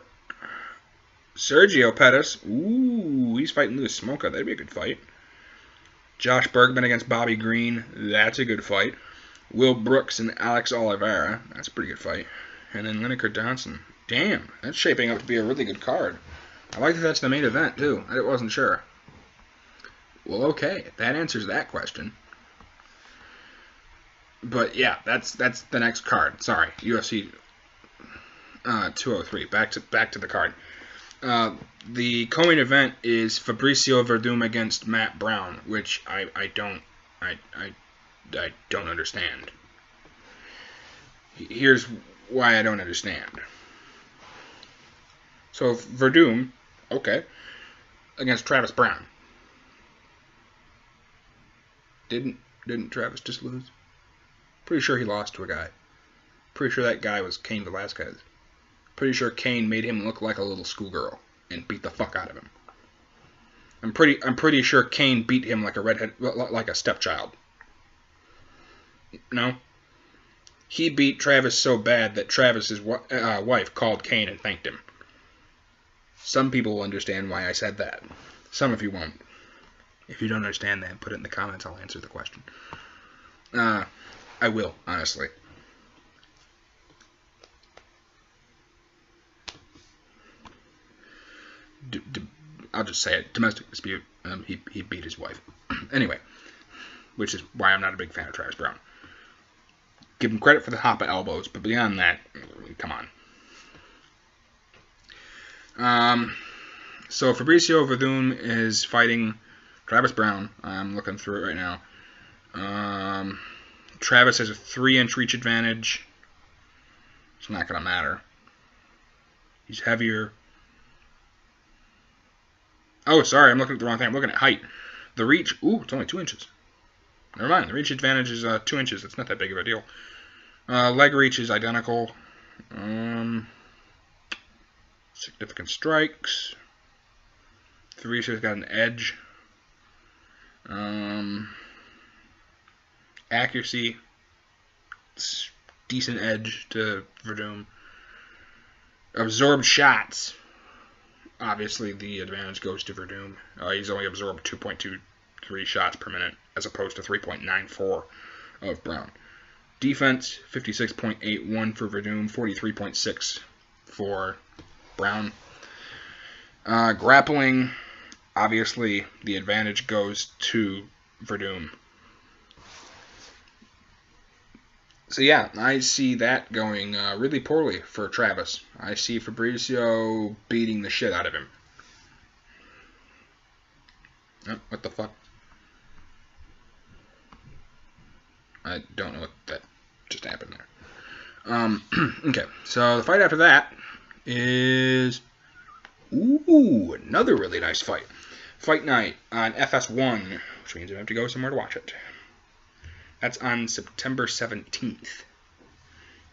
Sergio Pettis. Ooh, he's fighting Louis Smolka. That'd be a good fight. Josh Bergman against Bobby Green. That's a good fight. Will Brooks and Alex Oliveira. That's a pretty good fight. And then Lineker Johnson. Damn, that's shaping up to be a really good card. I like that that's the main event, too. I wasn't sure. Well, okay. That answers that question. But, yeah, that's the next card. Sorry. UFC 203. Back to the card. The co-main event is Fabricio Verdum against Matt Brown, which I don't understand. Here's why I don't understand. So Verdum, okay, against Travis Brown. Didn't Travis just lose? Pretty sure he lost to a guy. Pretty sure that guy was Cain Velasquez. Pretty sure Cain made him look like a little schoolgirl and beat the fuck out of him. I'm pretty sure Cain beat him like a redhead, like a stepchild. No? He beat Travis so bad that Travis's wife called Cain and thanked him. Some people will understand why I said that. Some of you won't. If you don't understand that, put it in the comments. I'll answer the question. I will, honestly. I'll just say it. Domestic dispute. He beat his wife. Anyway, which is why I'm not a big fan of Travis Brown. Give him credit for the hop of elbows, but beyond that, come on. So Fabricio Verdum is fighting Travis Brown. I'm looking through it right now. Travis has a 3-inch reach advantage. It's not going to matter. He's heavier. Oh, sorry, I'm looking at the wrong thing. I'm looking at height. The reach, it's only 2 inches. Never mind, the reach advantage is 2 inches. It's not that big of a deal. Leg reach is identical. Significant strikes. Fabricio's got an edge. Accuracy. Decent edge to Verdum. Absorbed shots. Obviously, the advantage goes to Verdum. He's only absorbed 2.23 shots per minute, as opposed to 3.94 of Brown. Defense, 56.81 for Verdum, 43.6 for Brown. Grappling, obviously, the advantage goes to Verdum. So yeah, I see that going really poorly for Travis. I see Fabricio beating the shit out of him. Oh, what the fuck? I don't know what that just happened there. Okay, so the fight after that is another really nice fight. Fight night on FS1, which means I have to go somewhere to watch it. That's on September 17th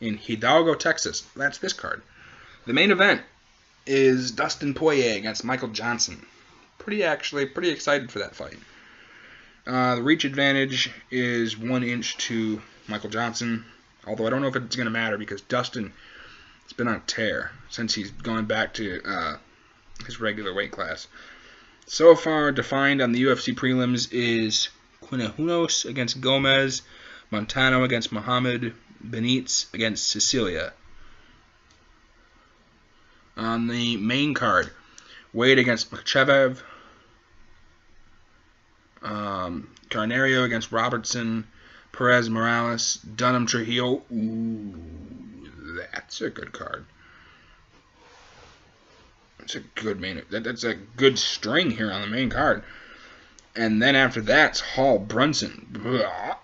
in Hidalgo, Texas. That's this card. The main event is Dustin Poirier against Michael Johnson. Pretty excited for that fight. The reach advantage is 1 inch to Michael Johnson, although I don't know if it's going to matter because Dustin has been on a tear since he's gone back to his regular weight class. So far, defined on the UFC prelims is Quinahunos against Gomez, Montano against Muhammad, Benitez against Cecilia. On the main card, Wade against Makhachev, Carneiro against Robertson, Perez Morales, Dunham Trujillo. Ooh, that's a good card. That's a good main. That's a good string here on the main card. And then after that's Hall Brunson. Blah.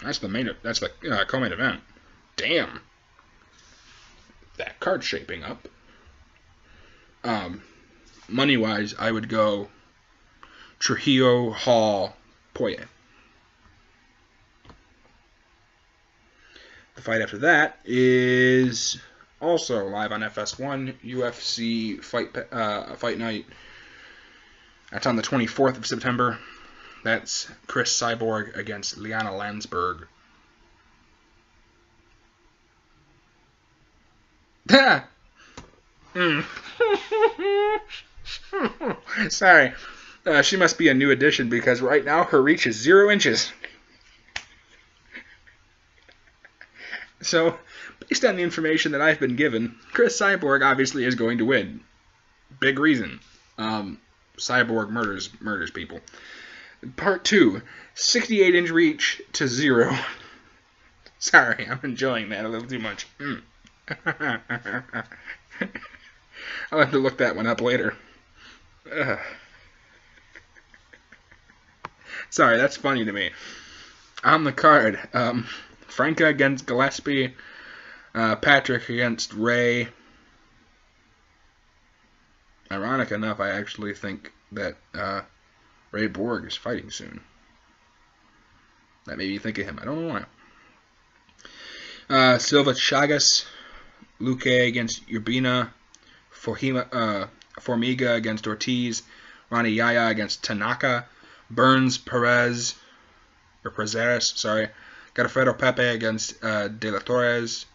That's the main. That's the co-main event. Damn. That card's shaping up. Money wise, I would go Trujillo, Hall, Poirier. The fight after that is also live on FS1, UFC fight night. That's on the 24th of September. That's Chris Cyborg against Liana Landsberg. Sorry. She must be a new addition because right now her reach is 0 inches. So, based on the information that I've been given, Chris Cyborg obviously is going to win. Big reason. Cyborg murders people. Part 2, 68-inch reach to 0. Sorry, I'm enjoying that a little too much. I'll have to look that one up later. Sorry, that's funny to me. On the card, Franca against Gillespie, Patrick against Ray. Ironic enough, I actually think that Ray Borg is fighting soon. That made me think of him. I don't know why. Silva Chagas, Luque against Urbina, Formiga against Ortiz, Ronnie Yaya against Tanaka, Burns Perez, Godofredo Pepe against De La Torres,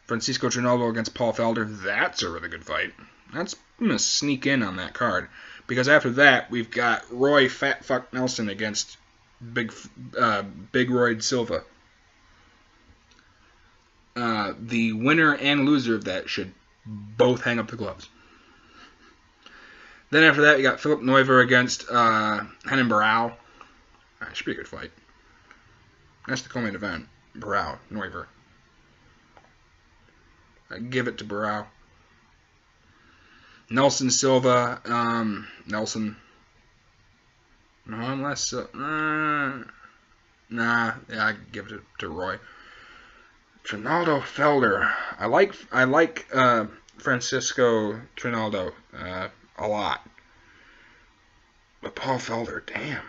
Francisco Trinaldo against Paul Felder. That's a really good fight. I'm going to sneak in on that card because after that we've got Roy Fat Fuck Nelson against Big Roy Silva. The winner and loser of that should both hang up the gloves. Then after that, you got Philip Neuver against Henan Barao. That should be a good fight. That's the co-main event. Barao, Neuver. I give it to Barao. Nelson Silva. Nelson. No, unless... yeah, I give it to Roy. Trinaldo Felder. I like Francisco Trinaldo a lot. But Paul Felder, damn.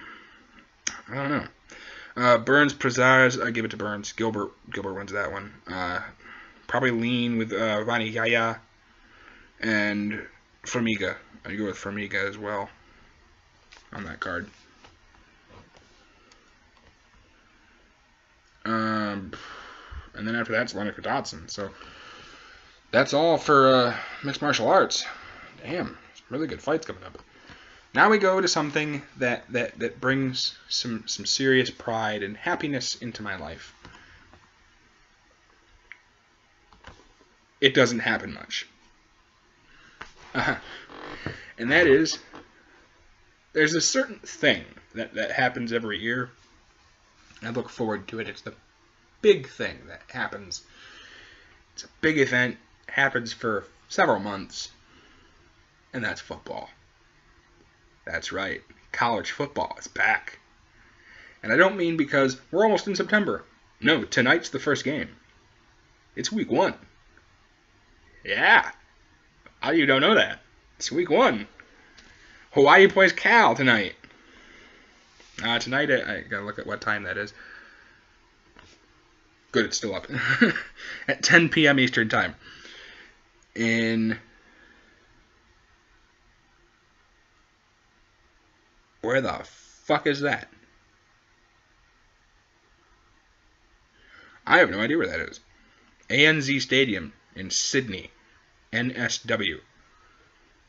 I don't know. Burns Prezares, I give it to Burns. Gilbert wins that one. Probably lean with Ronnie Yaya and Formiga. I go with Formiga as well on that card. And then after that, it's Leonard Dodson. So that's all for mixed martial arts. Damn, some really good fights coming up. Now we go to something that brings some serious pride and happiness into my life. It doesn't happen much. And that is, there's a certain thing that happens every year. I look forward to it. It's the big thing that happens. It's a big event, happens for several months, and that's football. That's right, college football is back. And I don't mean because we're almost in September. No, tonight's the first game. It's week 1. Yeah. How you don't know that? It's week 1. Hawaii plays Cal tonight. Tonight, I gotta look at what time that is. Good, it's still up. At 10 p.m. Eastern Time. Where the fuck is that? I have no idea where that is. ANZ Stadium in Sydney. NSW.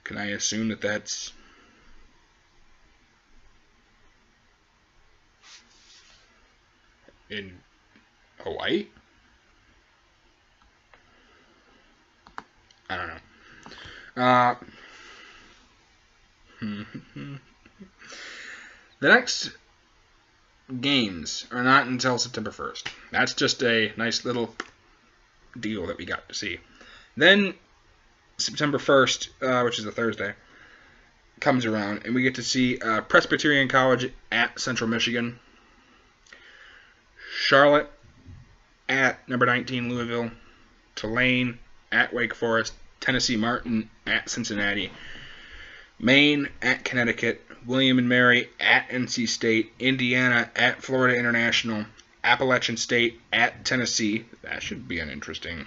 Can I assume that that's in Hawaii? I don't know. The next games are not until September 1st. That's just a nice little deal that we got to see. Then September 1st, which is a Thursday, comes around, and we get to see Presbyterian College at Central Michigan, Charlotte at number 19 Louisville, Tulane at Wake Forest, Tennessee Martin at Cincinnati, Maine at Connecticut, William and Mary at NC State, Indiana at Florida International, Appalachian State at Tennessee. That should be an interesting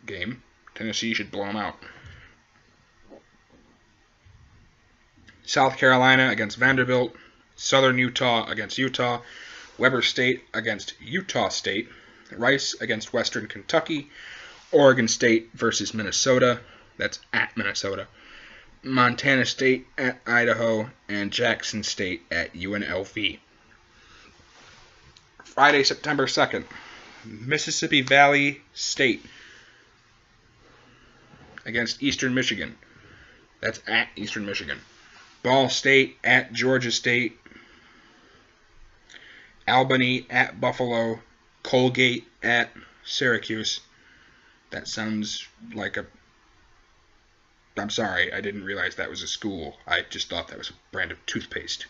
game. Tennessee should blow them out. South Carolina against Vanderbilt, Southern Utah against Utah, Weber State against Utah State, Rice against Western Kentucky, Oregon State versus Minnesota. That's at Minnesota. Montana State at Idaho, and Jackson State at UNLV. Friday, September 2nd, Mississippi Valley State against Eastern Michigan. That's at Eastern Michigan. Ball State at Georgia State. Albany at Buffalo. Colgate at Syracuse. That sounds like a... I'm sorry, I didn't realize that was a school. I just thought that was a brand of toothpaste.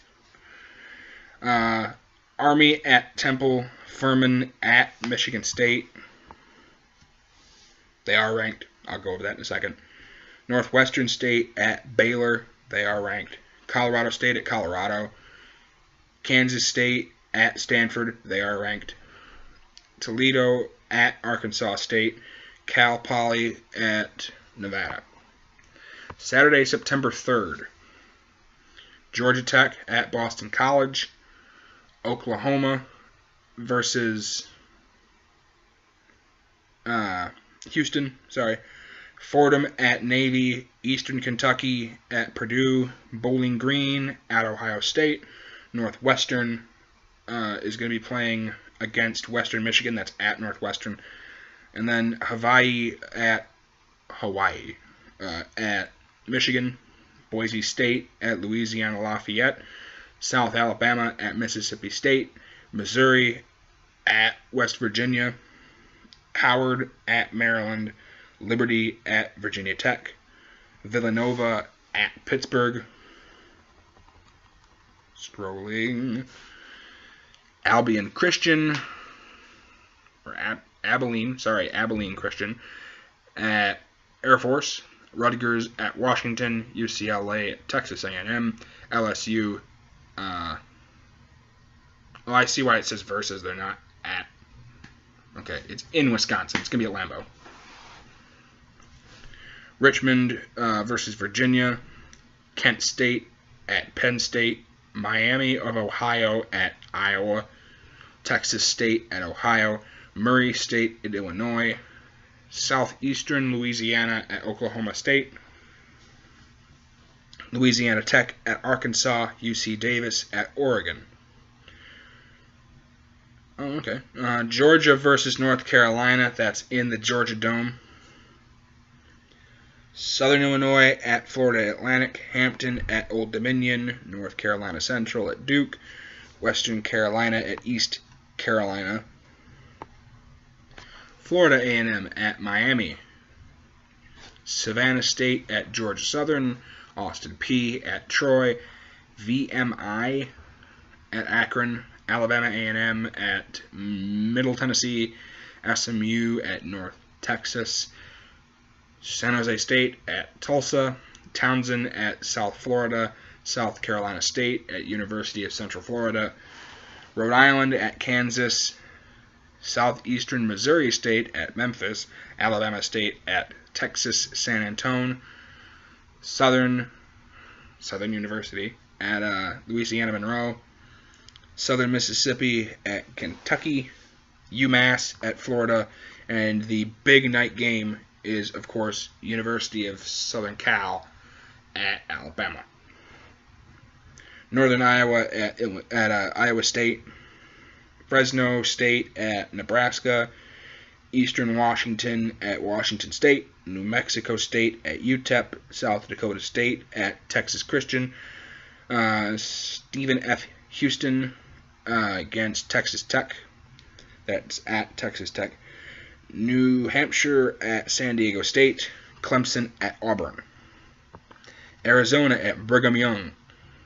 Army at Temple. Furman at Michigan State. They are ranked. I'll go over that in a second. Northwestern State at Baylor. They are ranked. Colorado State at Colorado. Kansas State at Stanford. They are ranked. Toledo at Arkansas State. Cal Poly at Nevada. Saturday, September 3rd. Georgia Tech at Boston College. Oklahoma versus Houston. Fordham at Navy. Eastern Kentucky at Purdue. Bowling Green at Ohio State. Northwestern is going to be playing against Western Michigan. That's at Northwestern. And then Hawaii at Michigan, Boise State at Louisiana Lafayette, South Alabama at Mississippi State, Missouri at West Virginia, Howard at Maryland, Liberty at Virginia Tech, Villanova at Pittsburgh, scrolling, Abilene Christian Christian at Air Force, Rutgers at Washington, UCLA at Texas A&M, LSU. I see why it says versus. They're not at. Okay, it's in Wisconsin. It's going to be at Lambeau. Richmond versus Virginia, Kent State at Penn State, Miami of Ohio at Iowa, Texas State at Ohio, Murray State at Illinois, Southeastern Louisiana at Oklahoma State, Louisiana Tech at Arkansas, UC Davis at Oregon. Oh, okay. Georgia versus North Carolina. That's in the Georgia Dome. Southern Illinois at Florida Atlantic, Hampton at Old Dominion, North Carolina Central at Duke, Western Carolina at East Carolina, Florida A&M at Miami, Savannah State at Georgia Southern, Austin Peay at Troy, VMI at Akron, Alabama A&M at Middle Tennessee, SMU at North Texas, San Jose State at Tulsa, Townsend at South Florida, South Carolina State at University of Central Florida, Rhode Island at Kansas, Southeastern Missouri State at Memphis, Alabama State at Texas San Antonio, Southern University at Louisiana Monroe, Southern Mississippi at Kentucky, UMass at Florida, and the big night game is, of course, University of Southern Cal at Alabama. Northern Iowa at Iowa State, Fresno State at Nebraska, Eastern Washington at Washington State, New Mexico State at UTEP, South Dakota State at Texas Christian, Stephen F. Houston against Texas Tech, that's at Texas Tech, New Hampshire at San Diego State, Clemson at Auburn, Arizona at Brigham Young,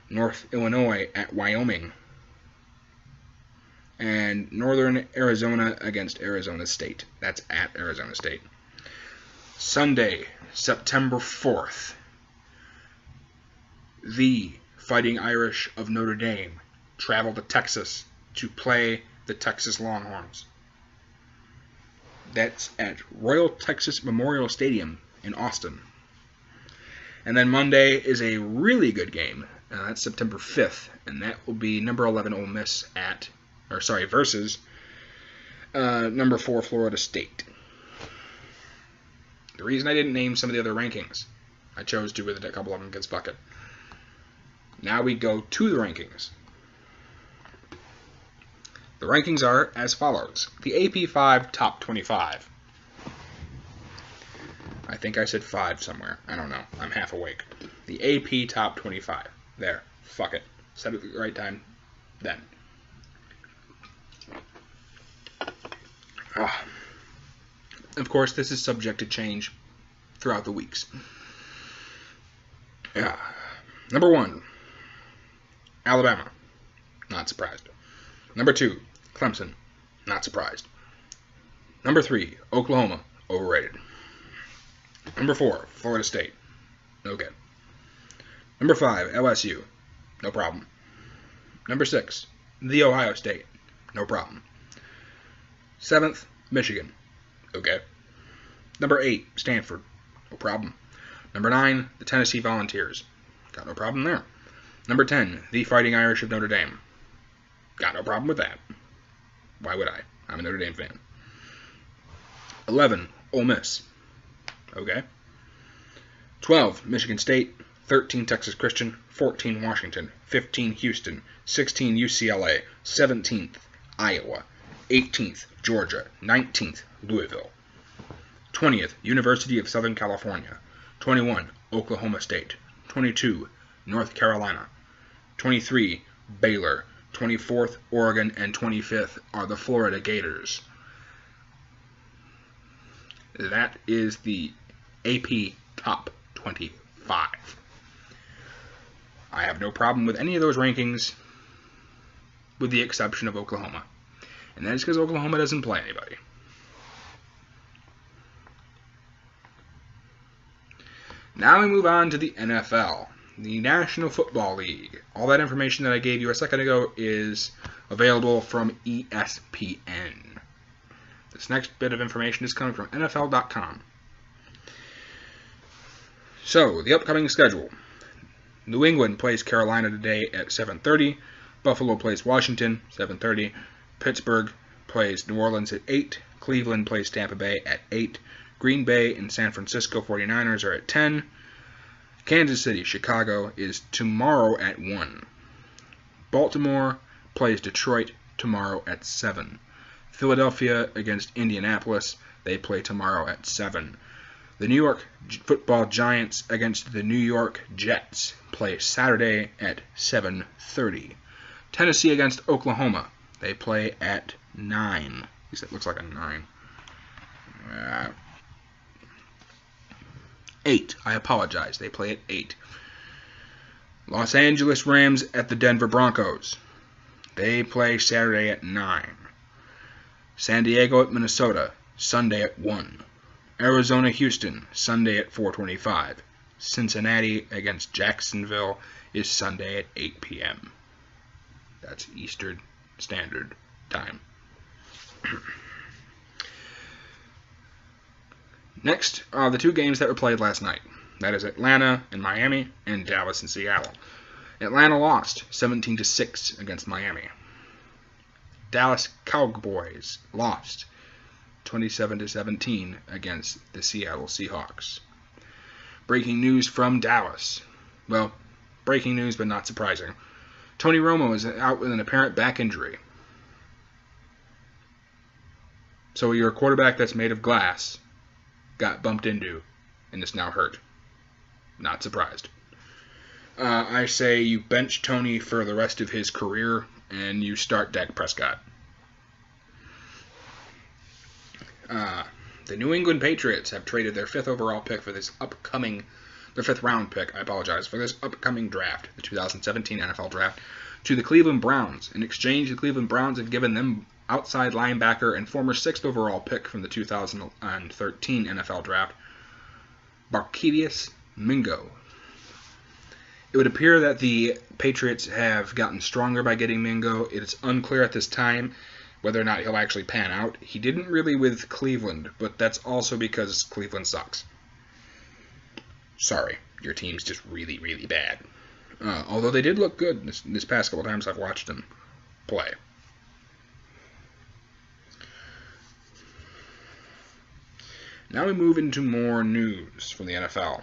North Illinois at Wyoming, and Northern Arizona against Arizona State. That's at Arizona State. Sunday, September 4th, the Fighting Irish of Notre Dame travel to Texas to play the Texas Longhorns. That's at Royal Texas Memorial Stadium in Austin. And then Monday is a really good game. That's September 5th, and that will be number 11 Ole Miss versus number 4 Florida State. The reason I didn't name some of the other rankings, I chose to with a couple of them against Bucket. Now we go to the rankings. The rankings are as follows. The AP 5 Top 25. I think I said 5 somewhere. I don't know. I'm half awake. The AP Top 25. There. Fuck it. Said it at the right time. Then. Of course, this is subject to change throughout the weeks. Number 1, Alabama. Not surprised. Number 2, Clemson. Not surprised. Number 3, Oklahoma. Overrated. Number 4, Florida State. Okay. Number 5, LSU. No problem. Number 6, The Ohio State. No problem. 7th, Michigan. Okay. Number 8, Stanford. No problem. Number 9, the Tennessee Volunteers. Got no problem there. Number 10, the Fighting Irish of Notre Dame. Got no problem with that. Why would I? I'm a Notre Dame fan. 11, Ole Miss. Okay. 12, Michigan State. 13, Texas Christian. 14, Washington. 15, Houston. 16, UCLA. 17th, Iowa. 18th, Georgia. 19th, Louisville. 20th, University of Southern California. 21, Oklahoma State. 22, North Carolina. 23, Baylor. 24th, Oregon, and 25th are the Florida Gators. That is the AP Top 25. I have no problem with any of those rankings, with the exception of Oklahoma. And that is because Oklahoma doesn't play anybody. Now we move on to the NFL, the National Football League. All that information that I gave you a second ago is available from ESPN. This next bit of information is coming from NFL.com. So, the upcoming schedule. New England plays Carolina today at 7:30. Buffalo plays Washington, 7:30. Pittsburgh plays New Orleans at 8. Cleveland plays Tampa Bay at 8. Green Bay and San Francisco 49ers are at 10. Kansas City, Chicago is tomorrow at 1. Baltimore plays Detroit tomorrow at 7. Philadelphia against Indianapolis, they play tomorrow at 7. The New York Football Giants against the New York Jets play Saturday at 7:30. Tennessee against Oklahoma, they play at 9. At least it looks like a 9. 8. I apologize. They play at 8. Los Angeles Rams at the Denver Broncos. They play Saturday at 9. San Diego at Minnesota, Sunday at 1. Arizona, Houston, Sunday at 4:25. Cincinnati against Jacksonville is Sunday at 8 p.m. That's Eastern Standard Time. Next are the two games that were played last night. That is Atlanta and Miami and Dallas and Seattle. Atlanta lost 17-6 against Miami. Dallas Cowboys lost 27-17 against the Seattle Seahawks. Breaking news from Dallas. Well, breaking news but not surprising. Tony Romo is out with an apparent back injury. So your quarterback that's made of glass got bumped into and is now hurt. Not surprised. I say you bench Tony for the rest of his career and you start Dak Prescott. The New England Patriots have traded their 5th overall pick for this upcoming, their 5th round pick, for this upcoming draft, the 2017 NFL draft, to the Cleveland Browns. In exchange, the Cleveland Browns have given them outside linebacker and former 6th overall pick from the 2013 NFL draft, Barkevious Mingo. It would appear that the Patriots have gotten stronger by getting Mingo. It is unclear at this time whether or not he'll actually pan out. He didn't really with Cleveland, but that's also because Cleveland sucks. Sorry, your team's just really, really bad. Although they did look good this past couple times I've watched them play. Now we move into more news from the NFL.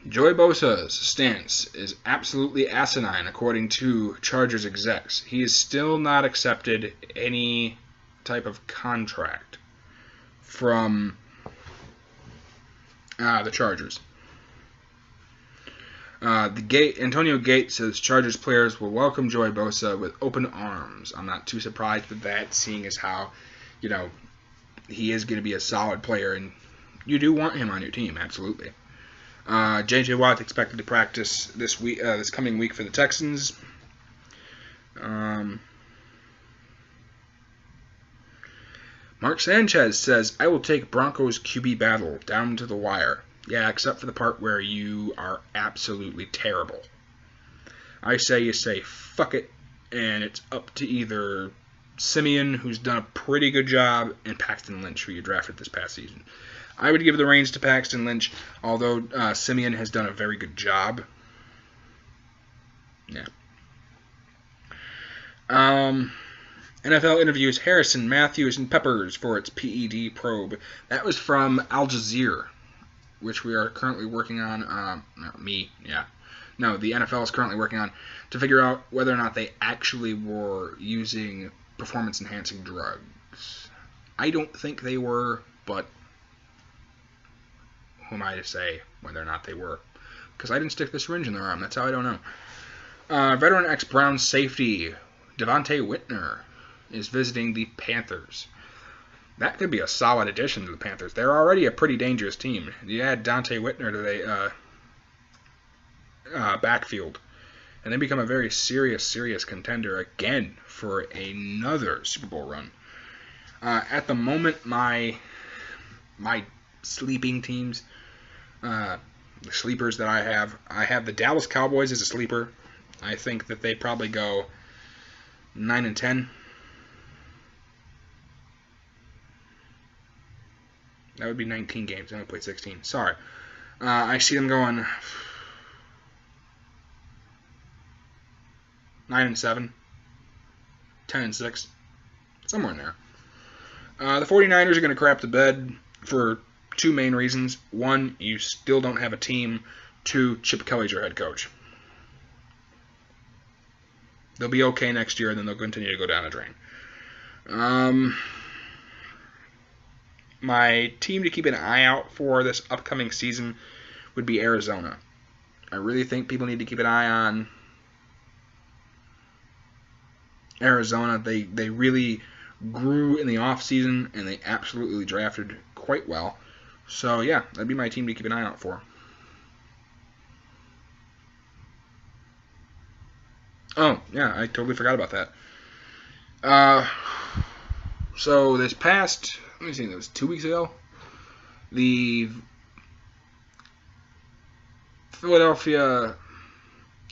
Joey Bosa's stance is absolutely asinine, according to Chargers execs. He has still not accepted any type of contract from the Chargers. Antonio Gates says Chargers players will welcome Joey Bosa with open arms. I'm not too surprised with that, seeing as how, he is going to be a solid player, and you do want him on your team, absolutely. J.J. Watt expected to practice this coming week for the Texans. Mark Sanchez says, I will take Broncos QB battle down to the wire. Yeah, except for the part where you are absolutely terrible. I say you say fuck it, and it's up to either Simeon, who's done a pretty good job, and Paxton Lynch, who you drafted this past season. I would give the reins to Paxton Lynch, although Simeon has done a very good job. Yeah. NFL interviews Harrison, Matthews, and Peppers for its PED probe. That was from Al Jazeera, which we are currently working on. The NFL is currently working on to figure out whether or not they actually were using performance-enhancing drugs. I don't think they were, but who am I to say whether or not they were? Because I didn't stick the syringe in their arm. That's how I don't know. Veteran ex-Browns safety Devontae Whitner is visiting the Panthers. That could be a solid addition to the Panthers. They're already a pretty dangerous team. You add Devontae Whitner to the backfield, and they become a very serious contender again for another Super Bowl run. At the moment, my sleeping teams, the sleepers that I have the Dallas Cowboys as a sleeper. I think that they probably go 9-10. That would be 19 games. They only played 16. Sorry. I see them going 9-7, 10-6, somewhere in there. The 49ers are going to crap the bed for two main reasons. One, you still don't have a team. Two, Chip Kelly's your head coach. They'll be okay next year, and then they'll continue to go down the drain. My team to keep an eye out for this upcoming season would be Arizona. I really think people need to keep an eye on Arizona. They really grew in the offseason, and they absolutely drafted quite well. So, yeah, that'd be my team to keep an eye out for. Oh, yeah, I totally forgot about that. So this past, let me see, it was 2 weeks ago, the Philadelphia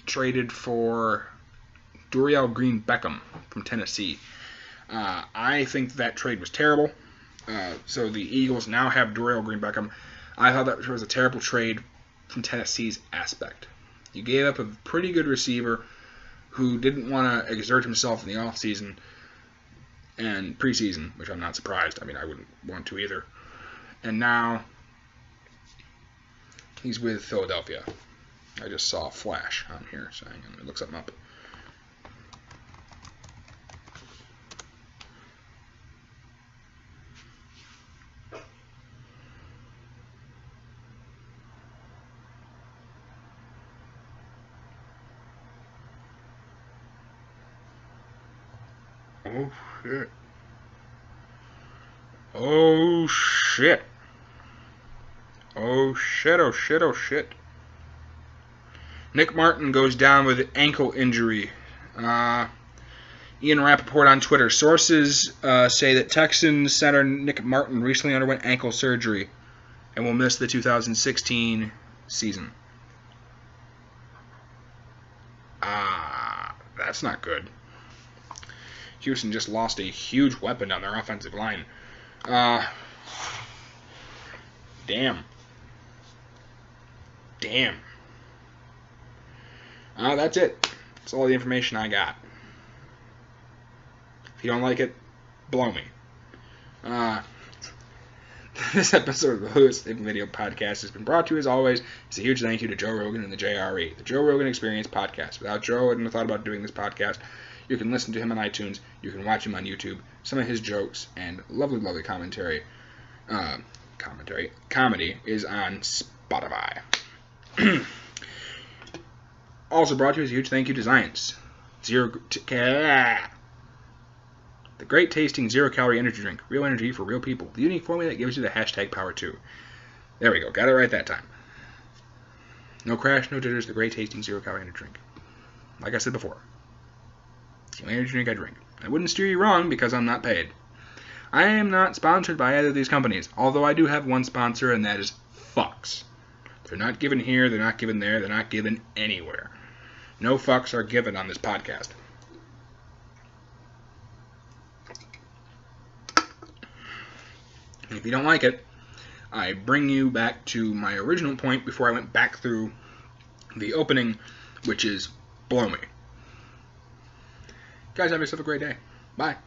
traded for Dorial Green Beckham from Tennessee. I think that trade was terrible. So the Eagles now have Dorial Green Beckham. I thought that was a terrible trade from Tennessee's aspect. You gave up a pretty good receiver who didn't want to exert himself in the offseason and preseason, which I'm not surprised. I mean, I wouldn't want to either. And now he's with Philadelphia. I just saw a flash on here, so I'm going to look something up. Oh, shit. Oh, shit. Oh, shit, oh, shit, oh, shit. Nick Martin goes down with ankle injury. Ian Rappaport on Twitter. Sources say that Texans center Nick Martin recently underwent ankle surgery and will miss the 2016 season. That's not good. Houston just lost a huge weapon on their offensive line. Damn. That's it. That's all the information I got. If you don't like it, blow me. This episode of the Lewis Video Podcast has been brought to you, as always, as a huge thank you to Joe Rogan and the JRE, the Joe Rogan Experience Podcast. Without Joe, I wouldn't have thought about doing this podcast. You can listen to him on iTunes. You can watch him on YouTube. Some of his jokes and lovely, lovely comedy is on Spotify. Also brought to you as a huge thank you to Zions. The great tasting 0-calorie energy drink. Real energy for real people. The unique formula that gives you the hashtag power2. There we go. Got it right that time. No crash, no jitters. The great tasting 0-calorie energy drink. Like I said before. The only energy drink I drink. I wouldn't steer you wrong because I'm not paid. I am not sponsored by either of these companies. Although I do have one sponsor, and that is fucks. They're not given here. They're not given there. They're not given anywhere. No fucks are given on this podcast. If you don't like it, I bring you back to my original point before I went back through the opening, which is blow me. Guys, have yourself a great day. Bye.